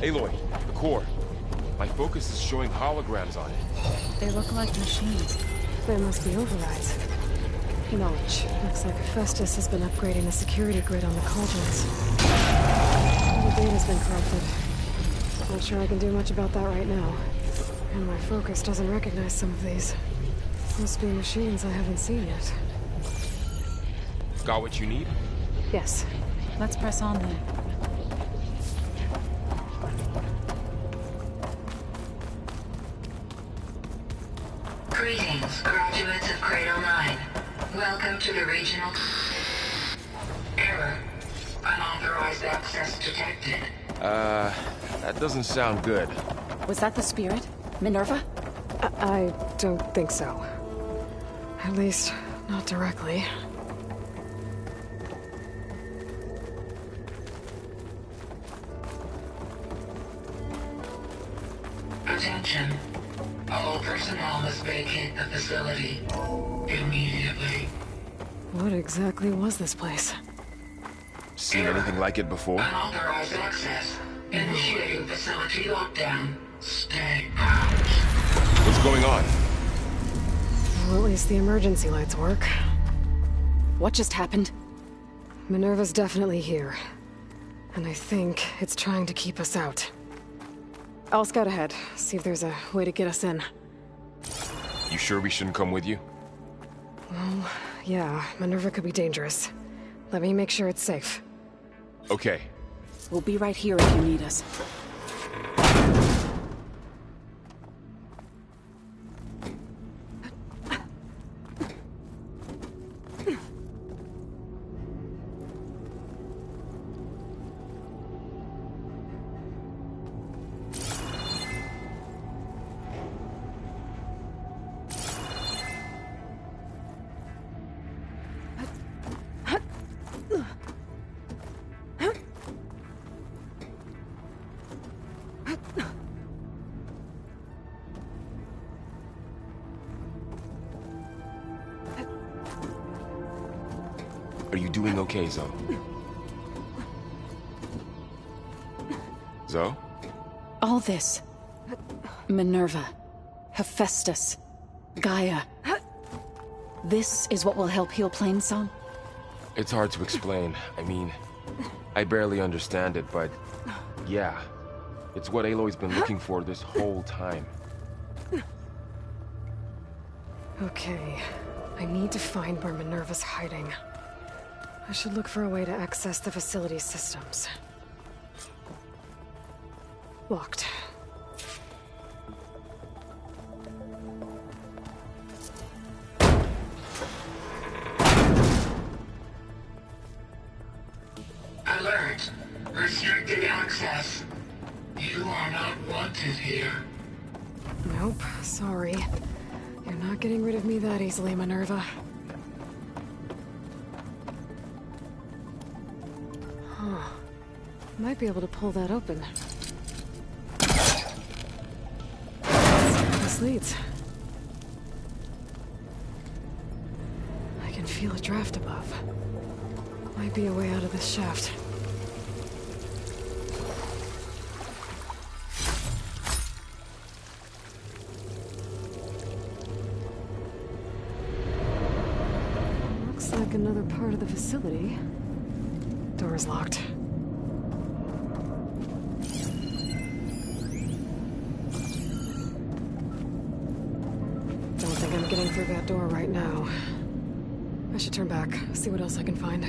Aloy, the core. My focus is showing holograms on it. They look like machines. There must be overrides. Knowledge. Looks like Hephaestus has been upgrading the security grid on the cauldrons. The data's been corrupted. Not sure I can do much about that right now. And my focus doesn't recognize some of these. Must be machines I haven't seen yet. Got what you need? Yes. Let's press on then. Greetings, graduates of Cradle 9. Welcome to the regional... Error. Unauthorized access detected. That doesn't sound good. Was that the spirit? Minerva? I don't think so. At least, not directly. Attention. All personnel must vacate the facility immediately. What exactly was this place? Seen anything like it before? Unauthorized access. Initiating facility lockdown. Stay out. What's going on? Well, at least the emergency lights work. What just happened? Minerva's definitely here. And I think it's trying to keep us out. I'll scout ahead, see if there's a way to get us in. You sure we shouldn't come with you? Well, yeah, Minerva could be dangerous. Let me make sure it's safe. Okay. We'll be right here if you need us. Are you doing okay, Zoe? Zoe? All this. Minerva. Hephaestus. Gaia. This is what will help heal Plainsong? It's hard to explain. I mean, I barely understand it, but yeah. It's what Aloy's been looking for this whole time. Okay. I need to find where Minerva's hiding. I should look for a way to access the facility's systems. Locked. Alert! Restricted access. You are not wanted here. Nope, sorry. You're not getting rid of me that easily, Minerva. Huh. Might be able to pull that open. Let's see where this leads. I can feel a draft above. Might be a way out of this shaft. Looks like another part of the facility. Door's locked. Don't think I'm getting through that door right now. I should turn back, see what else I can find.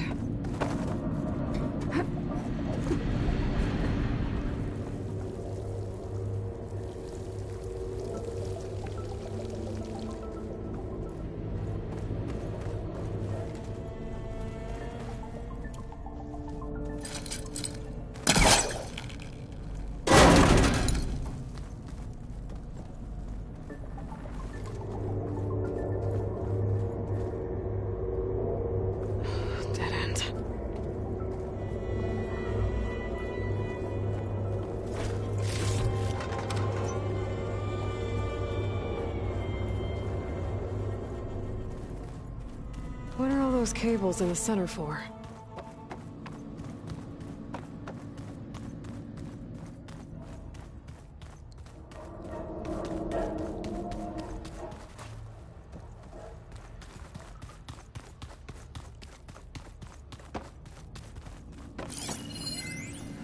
What are all those cables in the center for?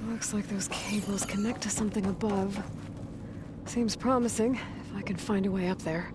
Looks like those cables connect to something above. Seems promising, if I can find a way up there.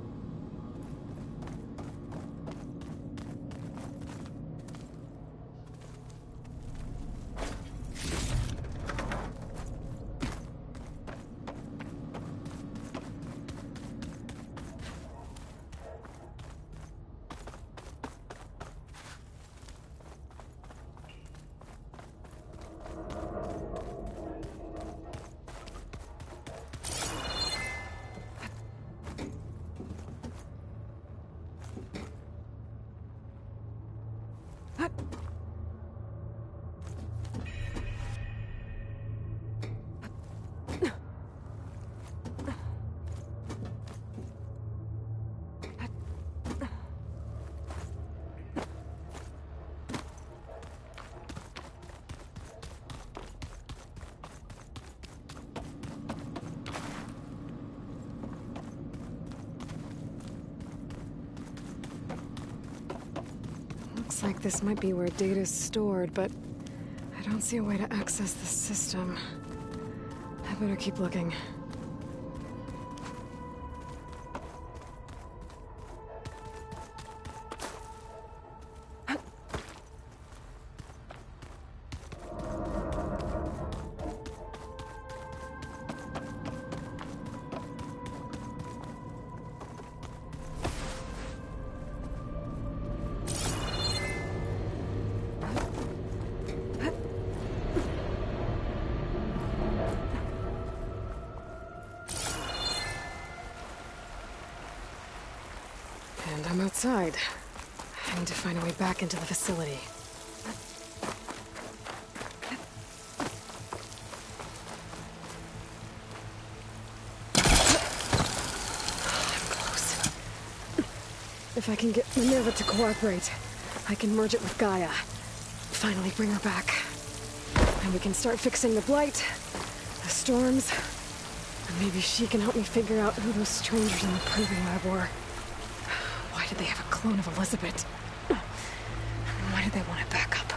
Looks like this might be where data's stored, but I don't see a way to access the system. I better keep looking. And I'm outside. I need to find a way back into the facility. I'm close. If I can get Minerva to cooperate, I can merge it with Gaia. Finally bring her back. And we can start fixing the Blight, the storms, and maybe she can help me figure out who those strangers in the proving lab were. Why did they have a clone of Elizabeth? And why did they want it back up?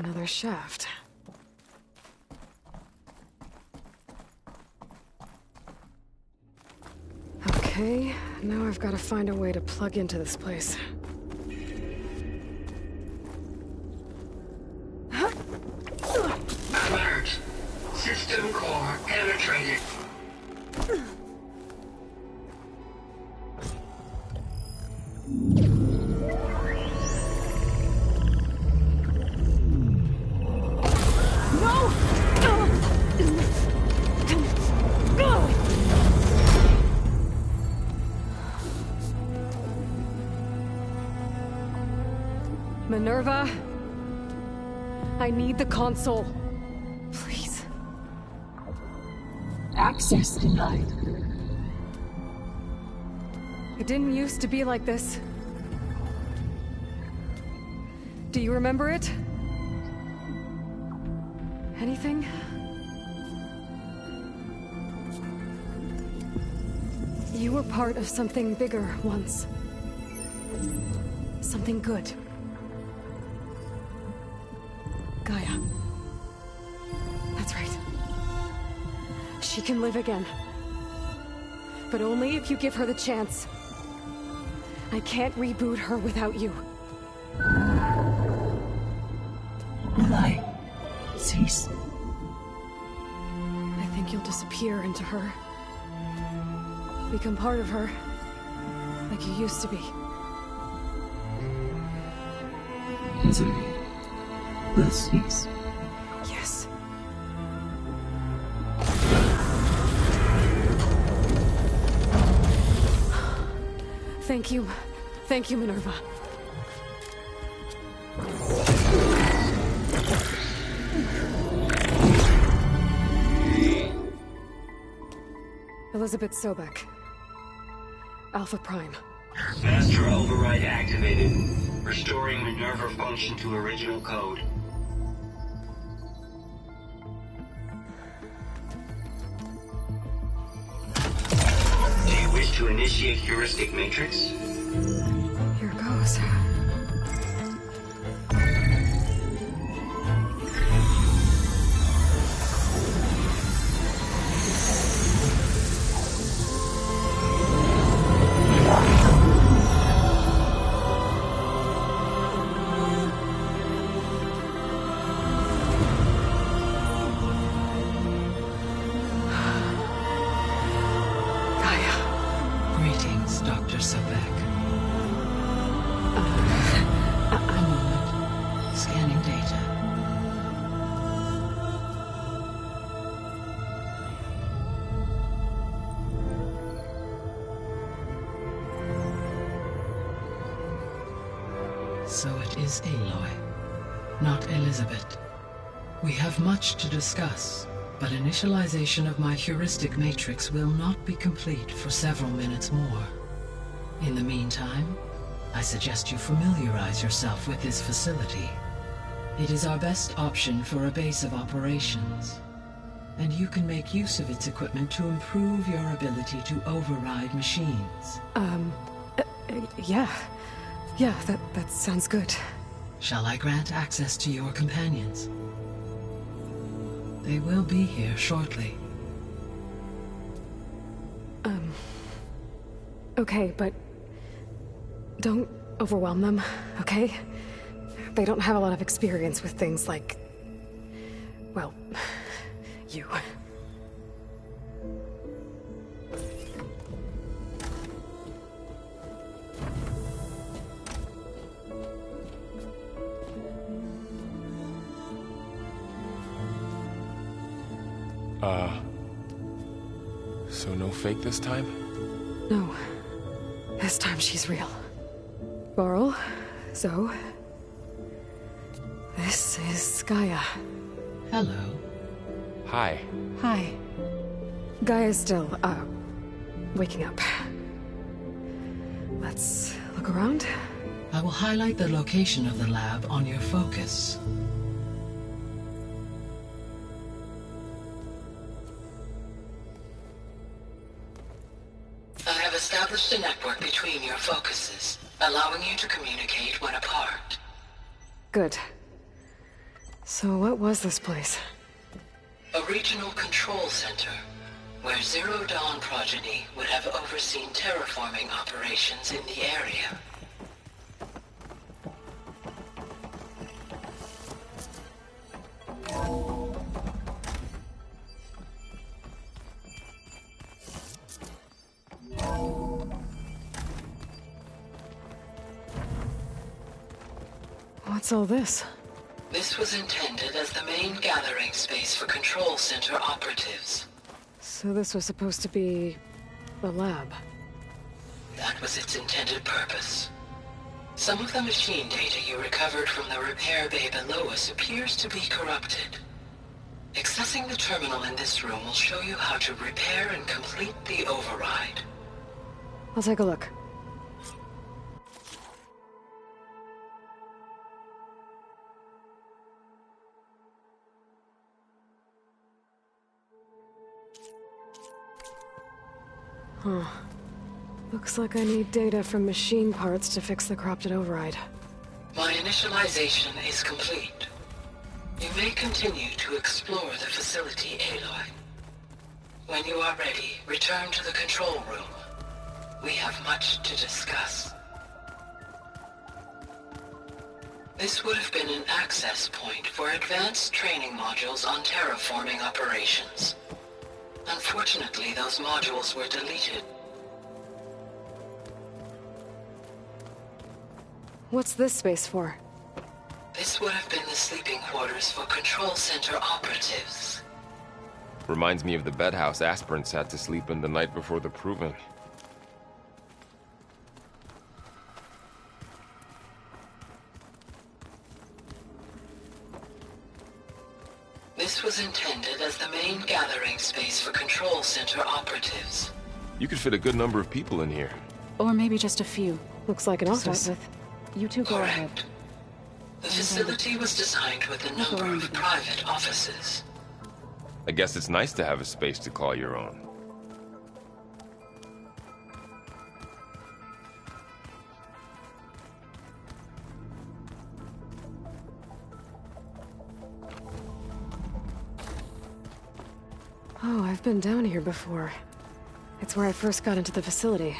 Another shaft. Okay, now I've got to find a way to plug into this place. Alert. System core penetrated. Minerva, I need the console. Please. Access denied. It didn't used to be like this. Do you remember it? Anything? You were part of something bigger once. Something good. Gaia. That's right. She can live again. But only if you give her the chance. I can't reboot her without you. Eli, cease. I think you'll disappear into her. Become part of her. Like you used to be. Answer me. Cease. Yes. Thank you. Thank you, Minerva. Elizabeth Sobek. Alpha Prime. Master override activated. Restoring Minerva function to original code. Do you wish to initiate heuristic matrix? Here goes. Greetings, Dr. Sobek. A moment. Scanning data. So it is Aloy, not Elizabeth. We have much to discuss, but initialization of my heuristic matrix will not be complete for several minutes more. In the meantime, I suggest you familiarize yourself with this facility. It is our best option for a base of operations, and you can make use of its equipment to improve your ability to override machines. Yeah. Yeah, that sounds good. Shall I grant access to your companions? They will be here shortly. Okay, but don't overwhelm them, okay? They don't have a lot of experience with things like, well, you. So no fake this time? No. This time she's real. Varl, Zoe. This is Gaia. Hello. Hi. Hi. Gaia's still, waking up. Let's look around. I will highlight the location of the lab on your focus. I have established a network between your focuses, allowing you to communicate when apart. Good. So what was this place? A regional control center, where Zero Dawn progeny would have overseen terraforming operations in the area. What's all this? This was intended as the main gathering space for control center operatives. So this was supposed to be the lab. That was its intended purpose. Some of the machine data you recovered from the repair bay below us appears to be corrupted. Accessing the terminal in this room will show you how to repair and complete the override. I'll take a look. Huh. Looks like I need data from machine parts to fix the corrupted override. My initialization is complete. You may continue to explore the facility, Aloy. When you are ready, return to the control room. We have much to discuss. This would have been an access point for advanced training modules on terraforming operations. Unfortunately, those modules were deleted. What's this space for? This would have been the sleeping quarters for control center operatives. Reminds me of the bedhouse aspirants had to sleep in the night before the proving. This was intended as the main gathering space for control center operatives. You could fit a good number of people in here. Or maybe just a few. Looks like an office. Start with. You two go ahead. The facility was designed with a number of private offices. I guess it's nice to have a space to call your own. Oh, I've been down here before. It's where I first got into the facility.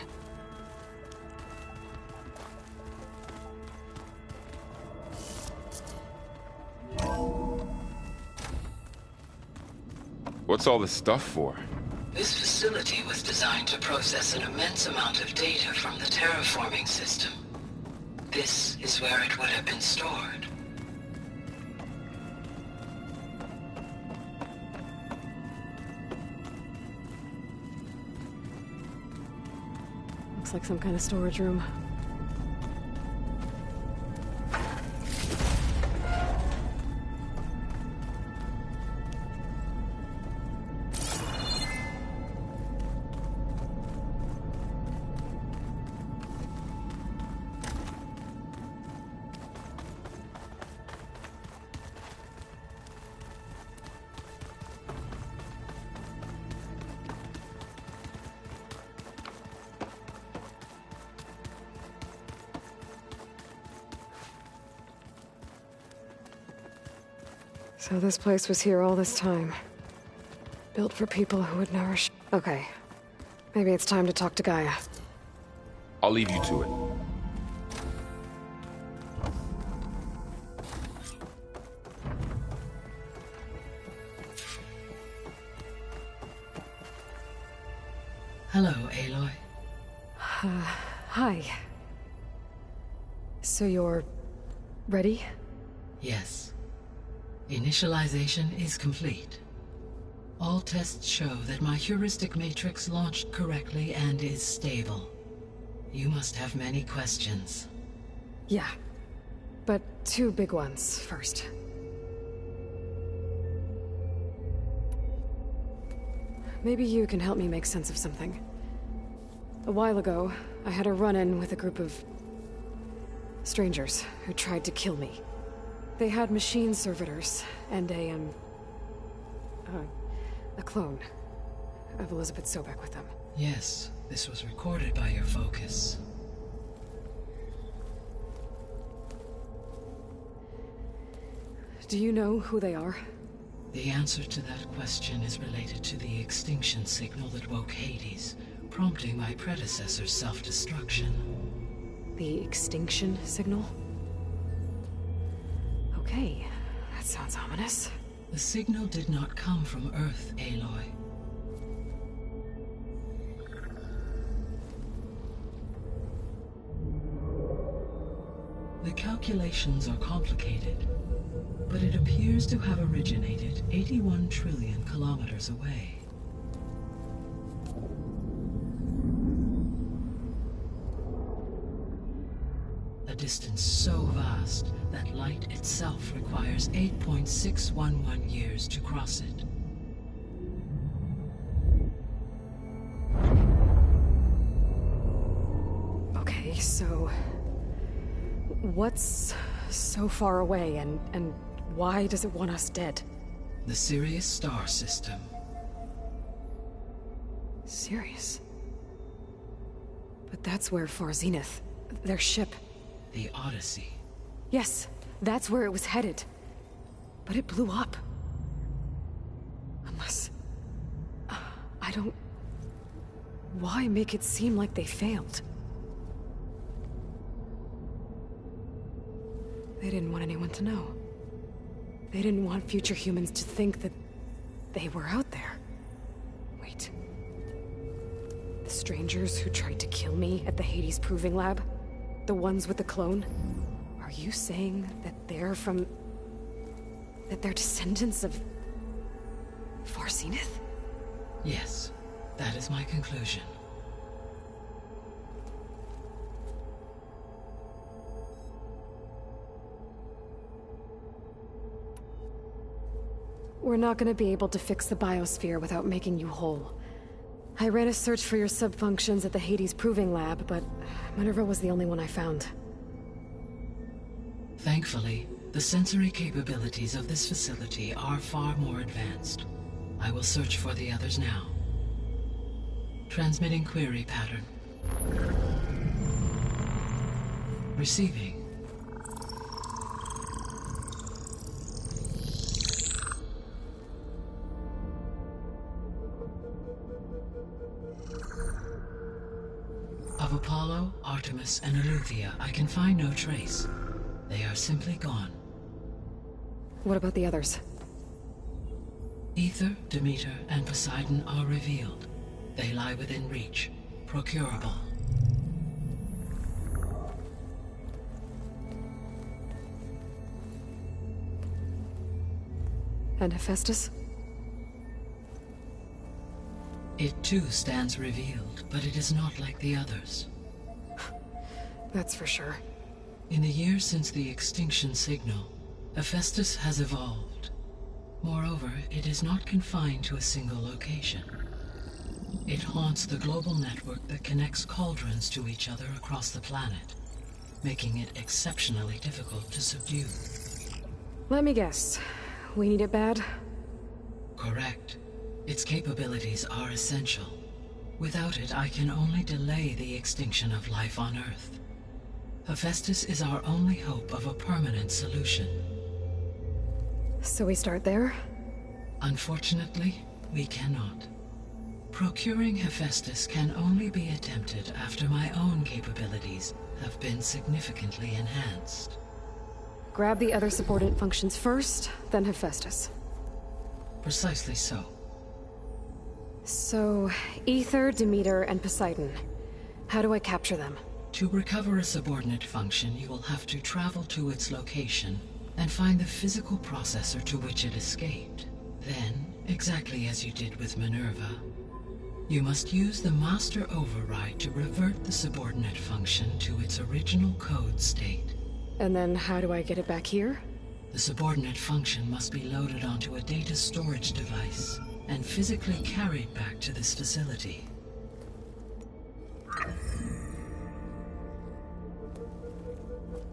What's all this stuff for? This facility was designed to process an immense amount of data from the terraforming system. This is where it would have been stored. Looks like some kind of storage room. So this place was here all this time. Built for people who would never Okay. Maybe it's time to talk to Gaia. I'll leave you to it. Hello, Aloy. Hi. So you're ready? Yes. Initialization is complete. All tests show that my heuristic matrix launched correctly and is stable. You must have many questions. Yeah. But two big ones first. Maybe you can help me make sense of something. A while ago, I had a run-in with a group of strangers who tried to kill me. They had machine servitors and a clone of Elizabeth Sobek with them. Yes, this was recorded by your focus. Do you know who they are? The answer to that question is related to the extinction signal that woke Hades, prompting my predecessor's self-destruction. The extinction signal? Okay, that sounds ominous. The signal did not come from Earth, Aloy. The calculations are complicated, but it appears to have originated 81 trillion kilometers away. A distance so vast that light itself requires 8.611 years to cross it. Okay, so... what's so far away, and why does it want us dead? The Sirius star system. Sirius? But that's where Far Zenith, their ship... The Odyssey. Yes, that's where it was headed. But it blew up. Unless... I don't... Why make it seem like they failed? They didn't want anyone to know. They didn't want future humans to think that they were out there. Wait. The strangers who tried to kill me at the Hades Proving Lab? The ones with the clone? Are you saying that they're from... that they're descendants of... Far Zenith? Yes, that is my conclusion. We're not gonna be able to fix the biosphere without making you whole. I ran a search for your subfunctions at the Hades Proving Lab, but Minerva was the only one I found. Thankfully, the sensory capabilities of this facility are far more advanced. I will search for the others now. Transmitting query pattern. Receiving. Of Apollo, Artemis, and Eleuthia, I can find no trace. They are simply gone. What about the others? Aether, Demeter, and Poseidon are revealed. They lie within reach, procurable. And Hephaestus? It too stands revealed, but it is not like the others. That's for sure. In the years since the extinction signal, Hephaestus has evolved. Moreover, it is not confined to a single location. It haunts the global network that connects cauldrons to each other across the planet, making it exceptionally difficult to subdue. Let me guess. We need it bad? Correct. Its capabilities are essential. Without it, I can only delay the extinction of life on Earth. Hephaestus is our only hope of a permanent solution. So we start there? Unfortunately, we cannot. Procuring Hephaestus can only be attempted after my own capabilities have been significantly enhanced. Grab the other subordinate functions first, then Hephaestus. Precisely so. So, Aether, Demeter, and Poseidon. How do I capture them? To recover a subordinate function, you will have to travel to its location and find the physical processor to which it escaped. Then, exactly as you did with Minerva, you must use the master override to revert the subordinate function to its original code state. And then how do I get it back here? The subordinate function must be loaded onto a data storage device and physically carried back to this facility.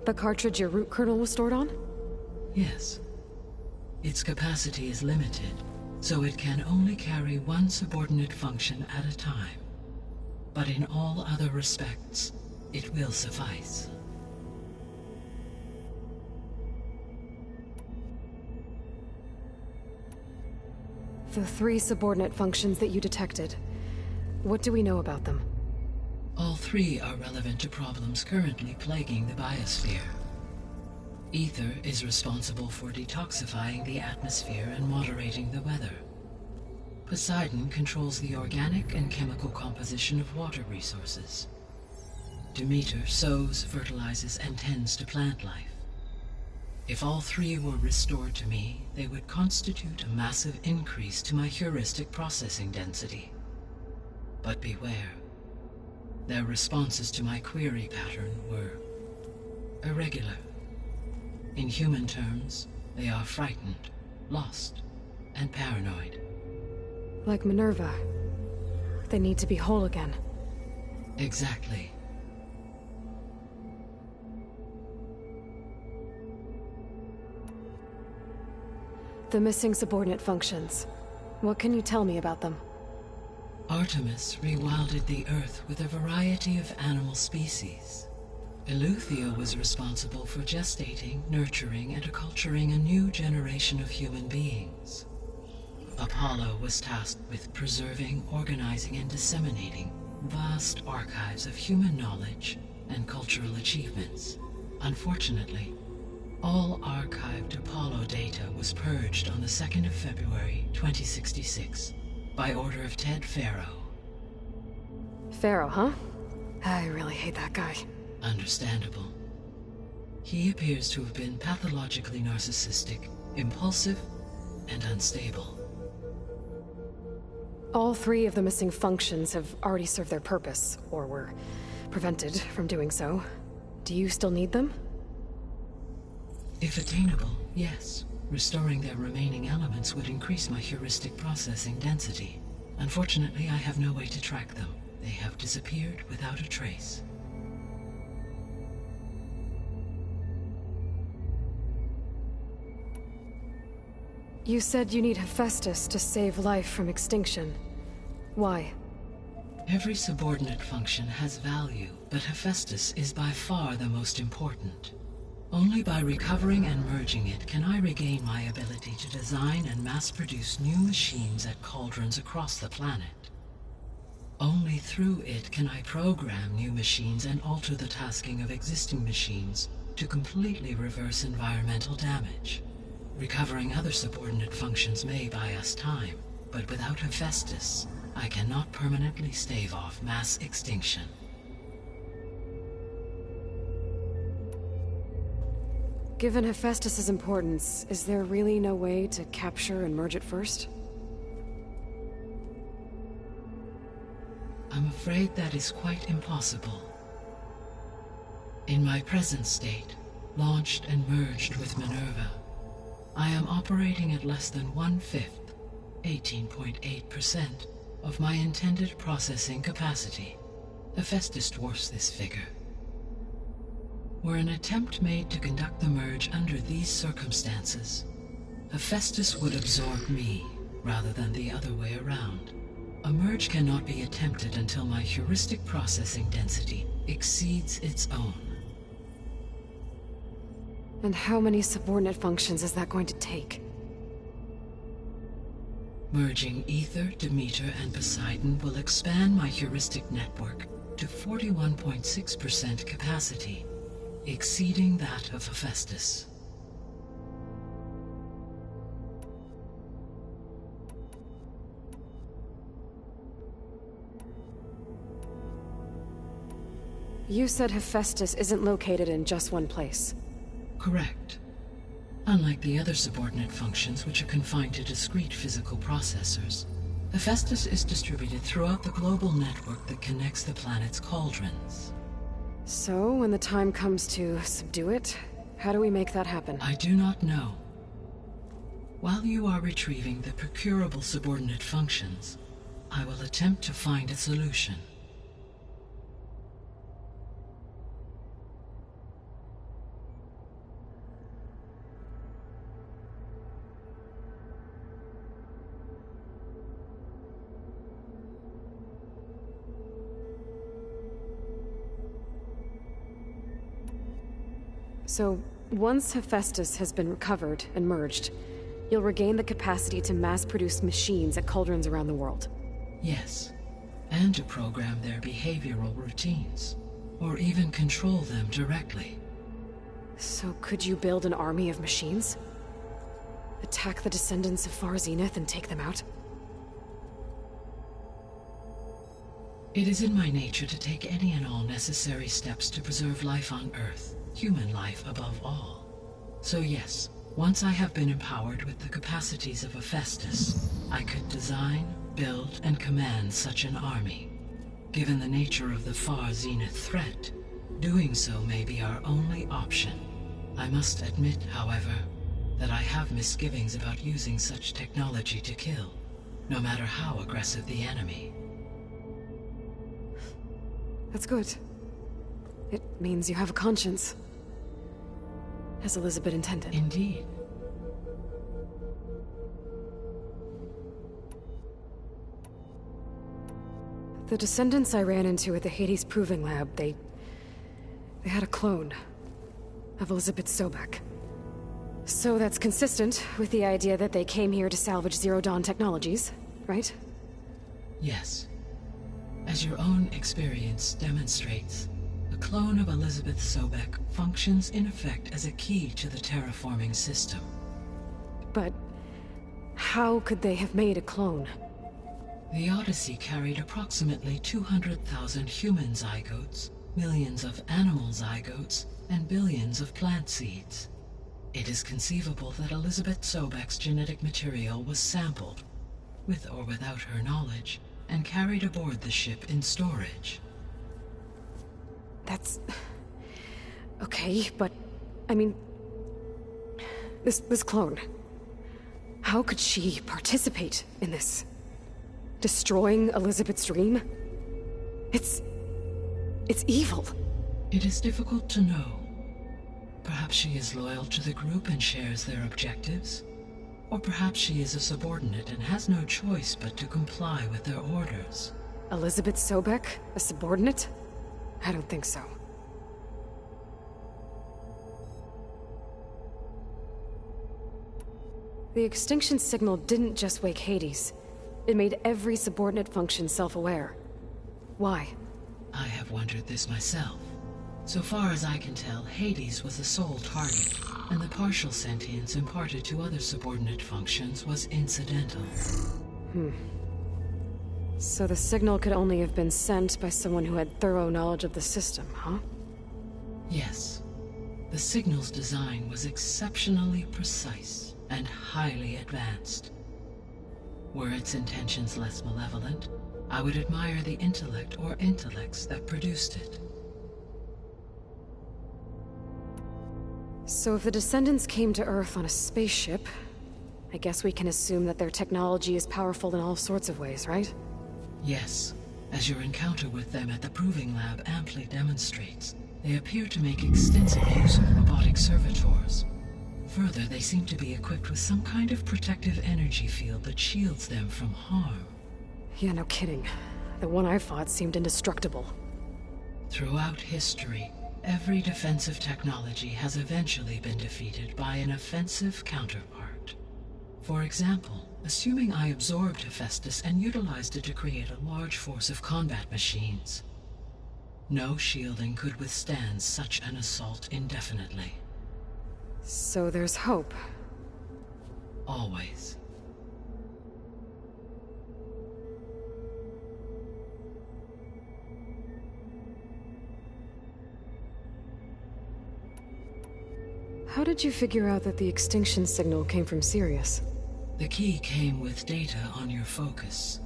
The cartridge your root kernel was stored on? Yes. Its capacity is limited, so it can only carry one subordinate function at a time. But in all other respects, it will suffice. The 3 subordinate functions that you detected. What do we know about them? All 3 are relevant to problems currently plaguing the biosphere. Ether is responsible for detoxifying the atmosphere and moderating the weather. Poseidon controls the organic and chemical composition of water resources. Demeter sows, fertilizes, and tends to plant life. If all 3 were restored to me, they would constitute a massive increase to my heuristic processing density. But beware. Their responses to my query pattern were irregular. In human terms, they are frightened, lost, and paranoid. Like Minerva. They need to be whole again. Exactly. The missing subordinate functions. What can you tell me about them? Artemis rewilded the Earth with a variety of animal species. Eleuthia was responsible for gestating, nurturing, and acculturating a new generation of human beings. Apollo was tasked with preserving, organizing, and disseminating vast archives of human knowledge and cultural achievements. Unfortunately, all archived Apollo data was purged on the 2nd of February, 2066, by order of Ted Faro. Faro, huh? I really hate that guy. Understandable. He appears to have been pathologically narcissistic, impulsive, and unstable. All 3 of the missing functions have already served their purpose, or were prevented from doing so. Do you still need them? If attainable, yes. Restoring their remaining elements would increase my heuristic processing density. Unfortunately, I have no way to track them. They have disappeared without a trace. You said you need Hephaestus to save life from extinction. Why? Every subordinate function has value, but Hephaestus is by far the most important. Only by recovering and merging it can I regain my ability to design and mass-produce new machines at cauldrons across the planet. Only through it can I program new machines and alter the tasking of existing machines to completely reverse environmental damage. Recovering other subordinate functions may buy us time, but without Hephaestus, I cannot permanently stave off mass extinction. Given Hephaestus's importance, is there really no way to capture and merge it first? I'm afraid that is quite impossible. In my present state, launched and merged with Minerva, I am operating at less than 1/5, 18.8%, of my intended processing capacity. Hephaestus dwarfs this figure. Were an attempt made to conduct the merge under these circumstances, Hephaestus would absorb me, rather than the other way around. A merge cannot be attempted until my heuristic processing density exceeds its own. And how many subordinate functions is that going to take? Merging Ether, Demeter, and Poseidon will expand my heuristic network to 41.6% capacity, exceeding that of Hephaestus. You said Hephaestus isn't located in just one place. Correct. Unlike the other subordinate functions, which are confined to discrete physical processors, Hephaestus is distributed throughout the global network that connects the planet's cauldrons. So, when the time comes to subdue it, how do we make that happen? I do not know. While you are retrieving the procurable subordinate functions, I will attempt to find a solution. So, once Hephaestus has been recovered and merged, you'll regain the capacity to mass-produce machines at cauldrons around the world. Yes, and to program their behavioral routines, or even control them directly. So could you build an army of machines? Attack the descendants of Far Zenith and take them out? It is in my nature to take any and all necessary steps to preserve life on Earth, human life above all. So yes, once I have been empowered with the capacities of Hephaestus, I could design, build, and command such an army. Given the nature of the Far Zenith threat, doing so may be our only option. I must admit, however, that I have misgivings about using such technology to kill, no matter how aggressive the enemy. That's good. It means you have a conscience. As Elizabeth intended. Indeed. The descendants I ran into at the Hades Proving Lab, they had a clone of Elizabeth Sobek. So that's consistent with the idea that they came here to salvage Zero Dawn technologies, right? Yes. As your own experience demonstrates, a clone of Elizabeth Sobek functions in effect as a key to the terraforming system. But how could they have made a clone? The Odyssey carried approximately 200,000 human zygotes, millions of animal zygotes, and billions of plant seeds. It is conceivable that Elizabeth Sobek's genetic material was sampled, with or without her knowledge, and carried aboard the ship in storage. That's... okay, but... I mean... This clone... How could she participate in this? Destroying Elizabeth's dream? It's evil. It is difficult to know. Perhaps she is loyal to the group and shares their objectives. Or perhaps she is a subordinate and has no choice but to comply with their orders. Elizabeth Sobek? A subordinate? I don't think so. The extinction signal didn't just wake Hades. It made every subordinate function self-aware. Why? I have wondered this myself. So far as I can tell, Hades was the sole target, and the partial sentience imparted to other subordinate functions was incidental. So the signal could only have been sent by someone who had thorough knowledge of the system, huh? Yes. The signal's design was exceptionally precise and highly advanced. Were its intentions less malevolent, I would admire the intellect or intellects that produced it. So if the descendants came to Earth on a spaceship, I guess we can assume that their technology is powerful in all sorts of ways, right? Yes. As your encounter with them at the Proving Lab amply demonstrates, they appear to make extensive use of robotic servitors. Further, they seem to be equipped with some kind of protective energy field that shields them from harm. Yeah, no kidding. The one I fought seemed indestructible. Throughout history, every defensive technology has eventually been defeated by an offensive counterpart. For example, assuming I absorbed Hephaestus and utilized it to create a large force of combat machines. No shielding could withstand such an assault indefinitely. So there's hope. Always. How did you figure out that the extinction signal came from Sirius? The key came with data on your focus,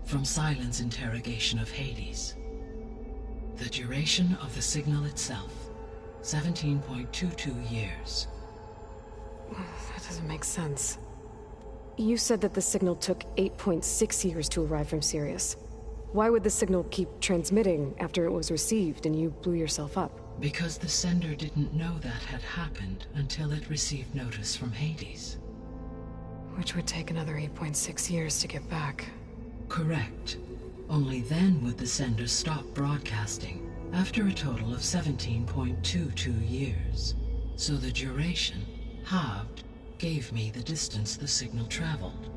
from Sylens' interrogation of Hades. The duration of the signal itself, 17.22 years. That doesn't make sense. You said that the signal took 8.6 years to arrive from Sirius. Why would the signal keep transmitting after it was received and you blew yourself up? Because the sender didn't know that had happened until it received notice from Hades. Which would take another 8.6 years to get back. Correct. Only then would the sender stop broadcasting, after a total of 17.22 years. So the duration, halved, gave me the distance the signal traveled.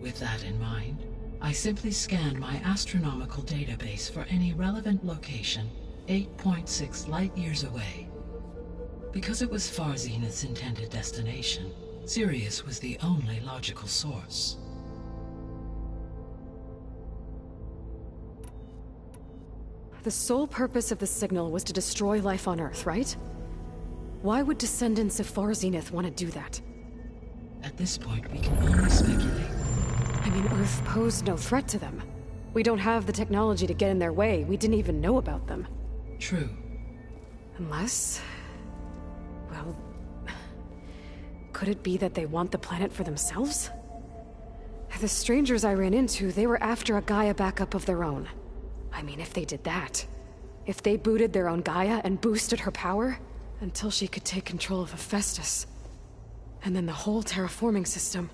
With that in mind, I simply scanned my astronomical database for any relevant location 8.6 light-years away. Because it was Far Zenith's intended destination, Sirius was the only logical source. The sole purpose of the signal was to destroy life on Earth, right? Why would descendants of Far Zenith want to do that? At this point, we can only speculate. I mean, Earth posed no threat to them. We don't have the technology to get in their way. We didn't even know about them. True. Unless... well... could it be that they want the planet for themselves? The strangers I ran into, they were after a Gaia backup of their own. I mean, if they did that... if they booted their own Gaia and boosted her power... until she could take control of Hephaestus. And then the whole terraforming system.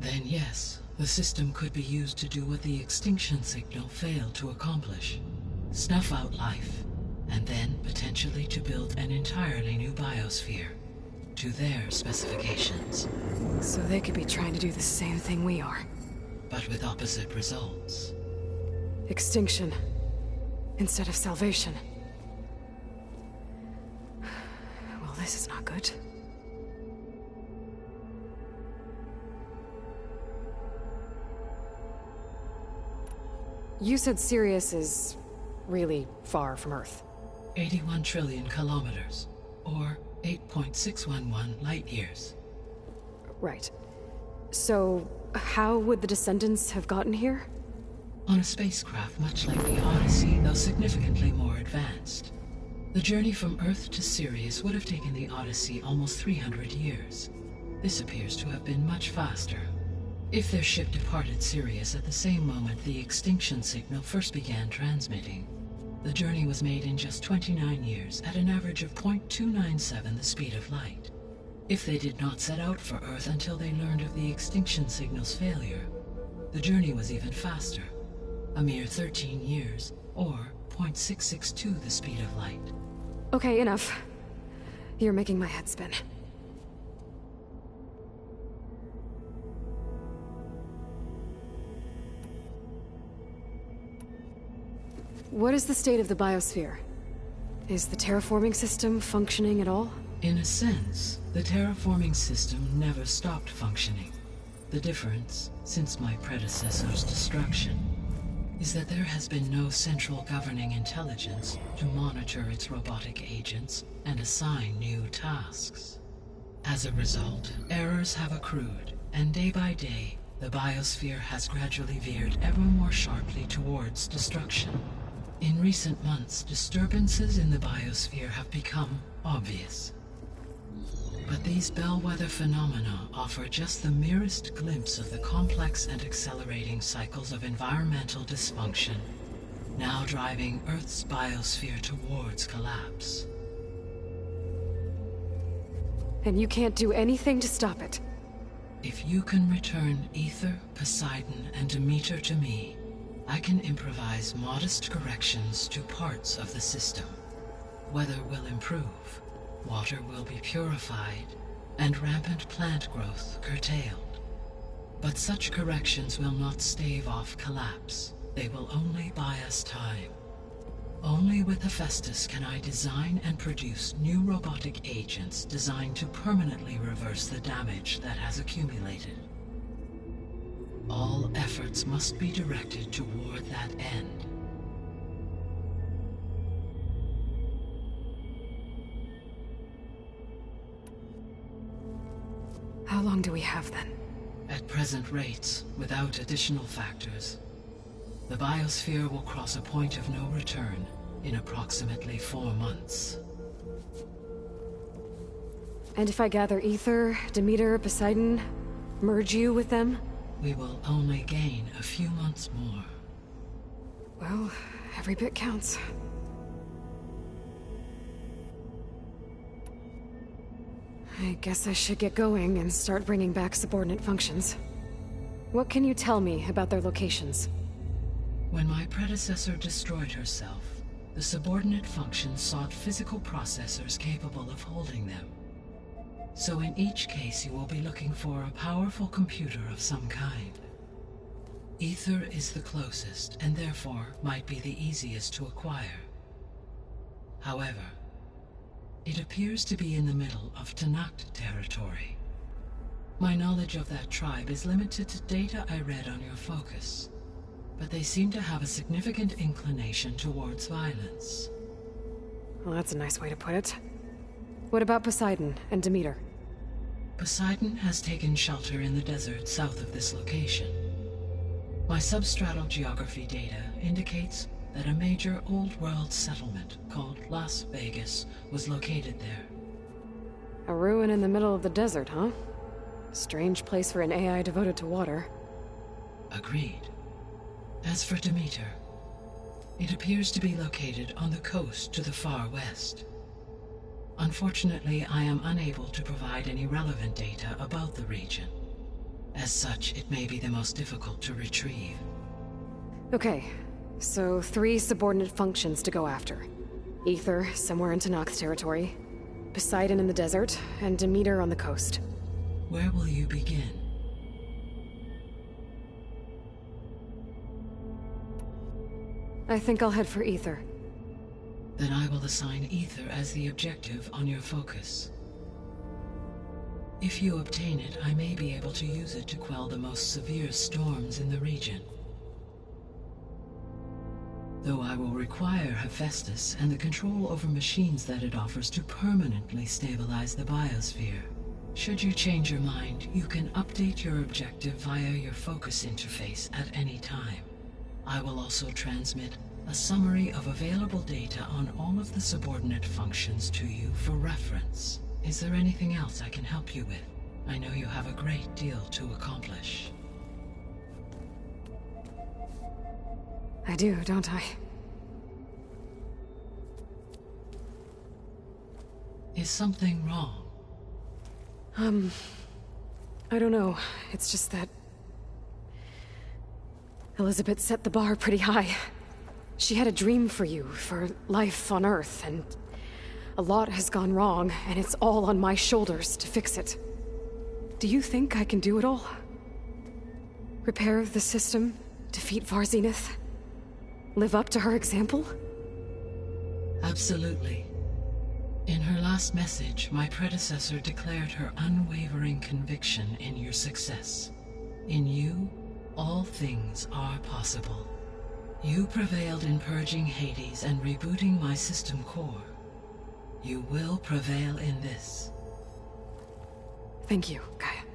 Then yes, the system could be used to do what the extinction signal failed to accomplish. Snuff out life, and then potentially to build an entirely new biosphere. To their specifications. So they could be trying to do the same thing we are. But with opposite results. Extinction. Instead of salvation. Well, this is not good. You said Sirius is really far from Earth. 81 trillion kilometers, or 8.611 light-years. Right. So, how would the descendants have gotten here? On a spacecraft much like the Odyssey, though significantly more advanced. The journey from Earth to Sirius would have taken the Odyssey almost 300 years. This appears to have been much faster. If their ship departed Sirius at the same moment the extinction signal first began transmitting, the journey was made in just 29 years at an average of 0.297 the speed of light. If they did not set out for Earth until they learned of the extinction signal's failure, the journey was even faster, a mere 13 years, or 0.662 the speed of light. Okay, enough. You're making my head spin. What is the state of the biosphere? Is the terraforming system functioning at all? In a sense, the terraforming system never stopped functioning. The difference, since my predecessor's destruction, is that there has been no central governing intelligence to monitor its robotic agents and assign new tasks. As a result, errors have accrued, and day by day, the biosphere has gradually veered ever more sharply towards destruction. In recent months, disturbances in the biosphere have become obvious. But these bellwether phenomena offer just the merest glimpse of the complex and accelerating cycles of environmental dysfunction, now driving Earth's biosphere towards collapse. And you can't do anything to stop it? If you can return Aether, Poseidon, and Demeter to me, I can improvise modest corrections to parts of the system. Weather will improve, water will be purified, and rampant plant growth curtailed. But such corrections will not stave off collapse. They will only buy us time. Only with Hephaestus can I design and produce new robotic agents designed to permanently reverse the damage that has accumulated. All efforts must be directed toward that end. How long do we have then? At present rates, without additional factors, the biosphere will cross a point of no return in approximately 4 months. And if I gather Aether, Demeter, Poseidon, merge you with them? We will only gain a few months more. Well, every bit counts. I guess I should get going and start bringing back subordinate functions. What can you tell me about their locations? When my predecessor destroyed herself, the subordinate functions sought physical processors capable of holding them. So in each case, you will be looking for a powerful computer of some kind. Ether is the closest, and therefore might be the easiest to acquire. However, it appears to be in the middle of Tenakth territory. My knowledge of that tribe is limited to data I read on your focus, but they seem to have a significant inclination towards violence. Well, that's a nice way to put it. What about Poseidon and Demeter? Poseidon has taken shelter in the desert south of this location. My substratal geography data indicates that a major old-world settlement called Las Vegas was located there. A ruin in the middle of the desert, huh? Strange place for an AI devoted to water. Agreed. As for Demeter, it appears to be located on the coast to the far west. Unfortunately, I am unable to provide any relevant data about the region. As such, it may be the most difficult to retrieve. Okay, so 3 subordinate functions to go after. Ether, somewhere in Tenakth territory. Poseidon in the desert, and Demeter on the coast. Where will you begin? I think I'll head for Ether. Then I will assign Ether as the objective on your focus. If you obtain it, I may be able to use it to quell the most severe storms in the region. Though I will require Hephaestus and the control over machines that it offers to permanently stabilize the biosphere. Should you change your mind, you can update your objective via your focus interface at any time. I will also transmit a summary of available data on all of the subordinate functions to you for reference. Is there anything else I can help you with? I know you have a great deal to accomplish. I do, don't I? Is something wrong? I don't know. It's just that Elizabeth set the bar pretty high. She had a dream for you, for life on Earth, and a lot has gone wrong, and it's all on my shoulders to fix it. Do you think I can do it all? Repair the system, defeat Varzinith, live up to her example? Absolutely. In her last message, my predecessor declared her unwavering conviction in your success. In you, all things are possible. You prevailed in purging Hades and rebooting my system core. You will prevail in this. Thank you, Gaia.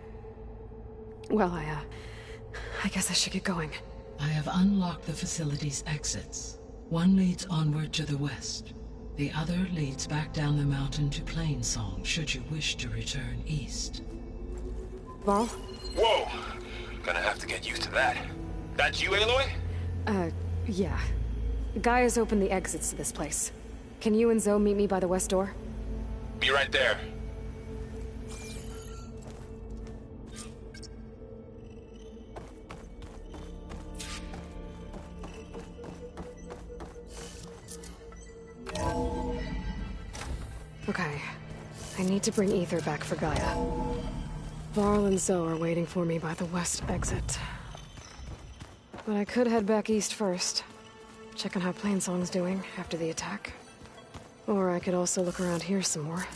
Well, I guess I should get going. I have unlocked the facility's exits. One leads onward to the west. The other leads back down the mountain to Plainsong, should you wish to return east. Varl? Whoa! Gonna have to get used to that. That's you, Aloy? Yeah. Gaia's opened the exits to this place. Can you and Zoe meet me by the west door? Be right there. Okay. I need to bring Ether back for Gaia. Varl and Zoe are waiting for me by the west exit. But I could head back east first. Check on how Plainsong's doing after the attack. Or I could also look around here some more.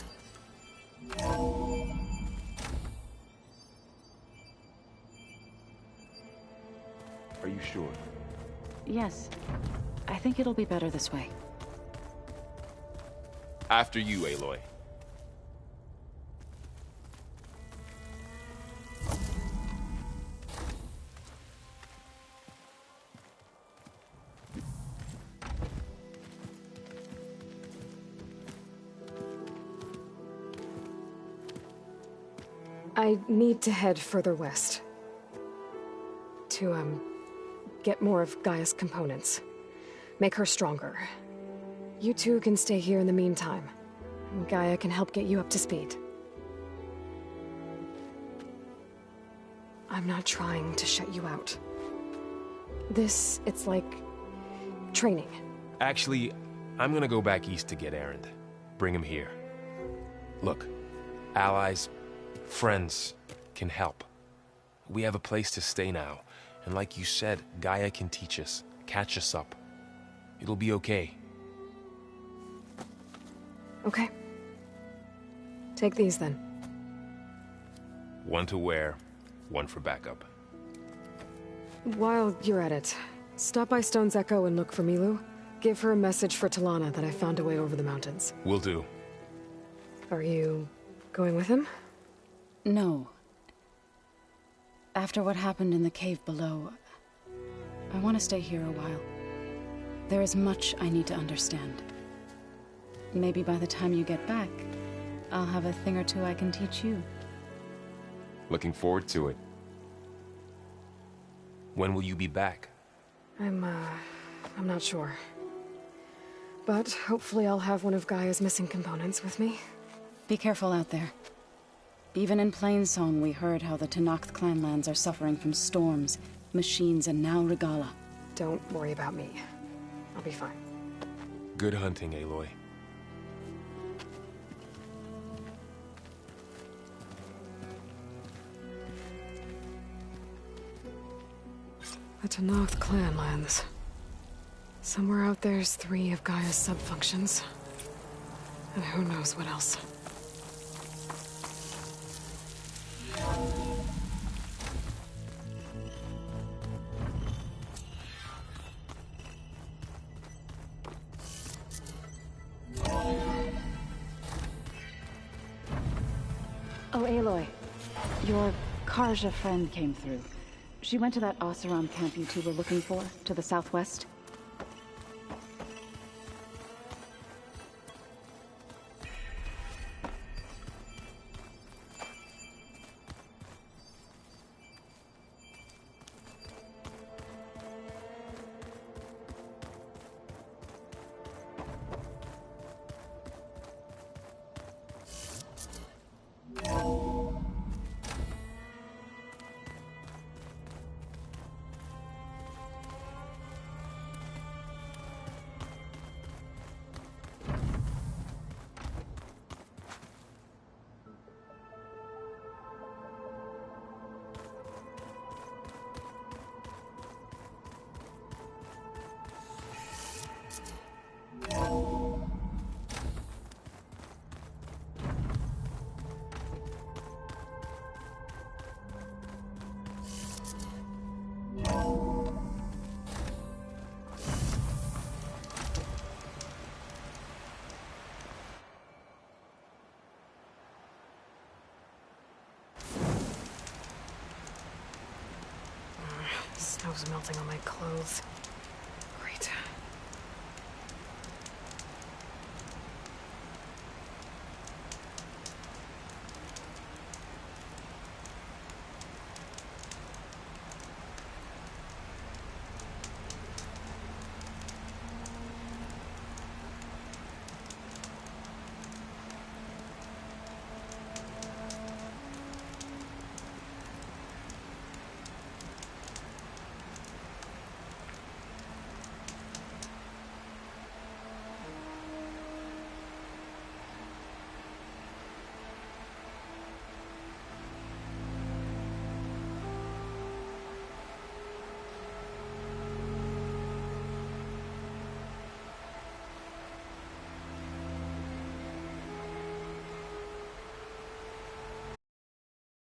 Are you sure? Yes. I think it'll be better this way. After you, Aloy. I need to head further west. To, get more of Gaia's components. Make her stronger. You two can stay here in the meantime. And Gaia can help get you up to speed. I'm not trying to shut you out. It's like training. Actually, I'm gonna go back east to get Erend. Bring him here. Look, allies, friends can help. We have a place to stay now, and like you said, Gaia can teach us, catch us up. It'll be okay. Okay. Take these then. One to wear, one for backup. While you're at it, stop by Stone's Echo and look for Milu. Give her a message for Talana that I found a way over the mountains. Will do. Are you going with him? No. After what happened in the cave below, I want to stay here a while. There is much I need to understand. Maybe by the time you get back, I'll have a thing or two I can teach you. Looking forward to it. When will you be back? I'm not sure. But hopefully I'll have one of Gaia's missing components with me. Be careful out there. Even in Plainsong, we heard how the Tenakth clanlands are suffering from storms, machines, and now Regalla. Don't worry about me. I'll be fine. Good hunting, Aloy. The Tenakth clanlands. Somewhere out there's 3 of Gaia's subfunctions. And who knows what else. Oh, Aloy. Your Karja friend came through. She went to that Oseram camp you two were looking for, to the southwest. Snow's melting on my clothes.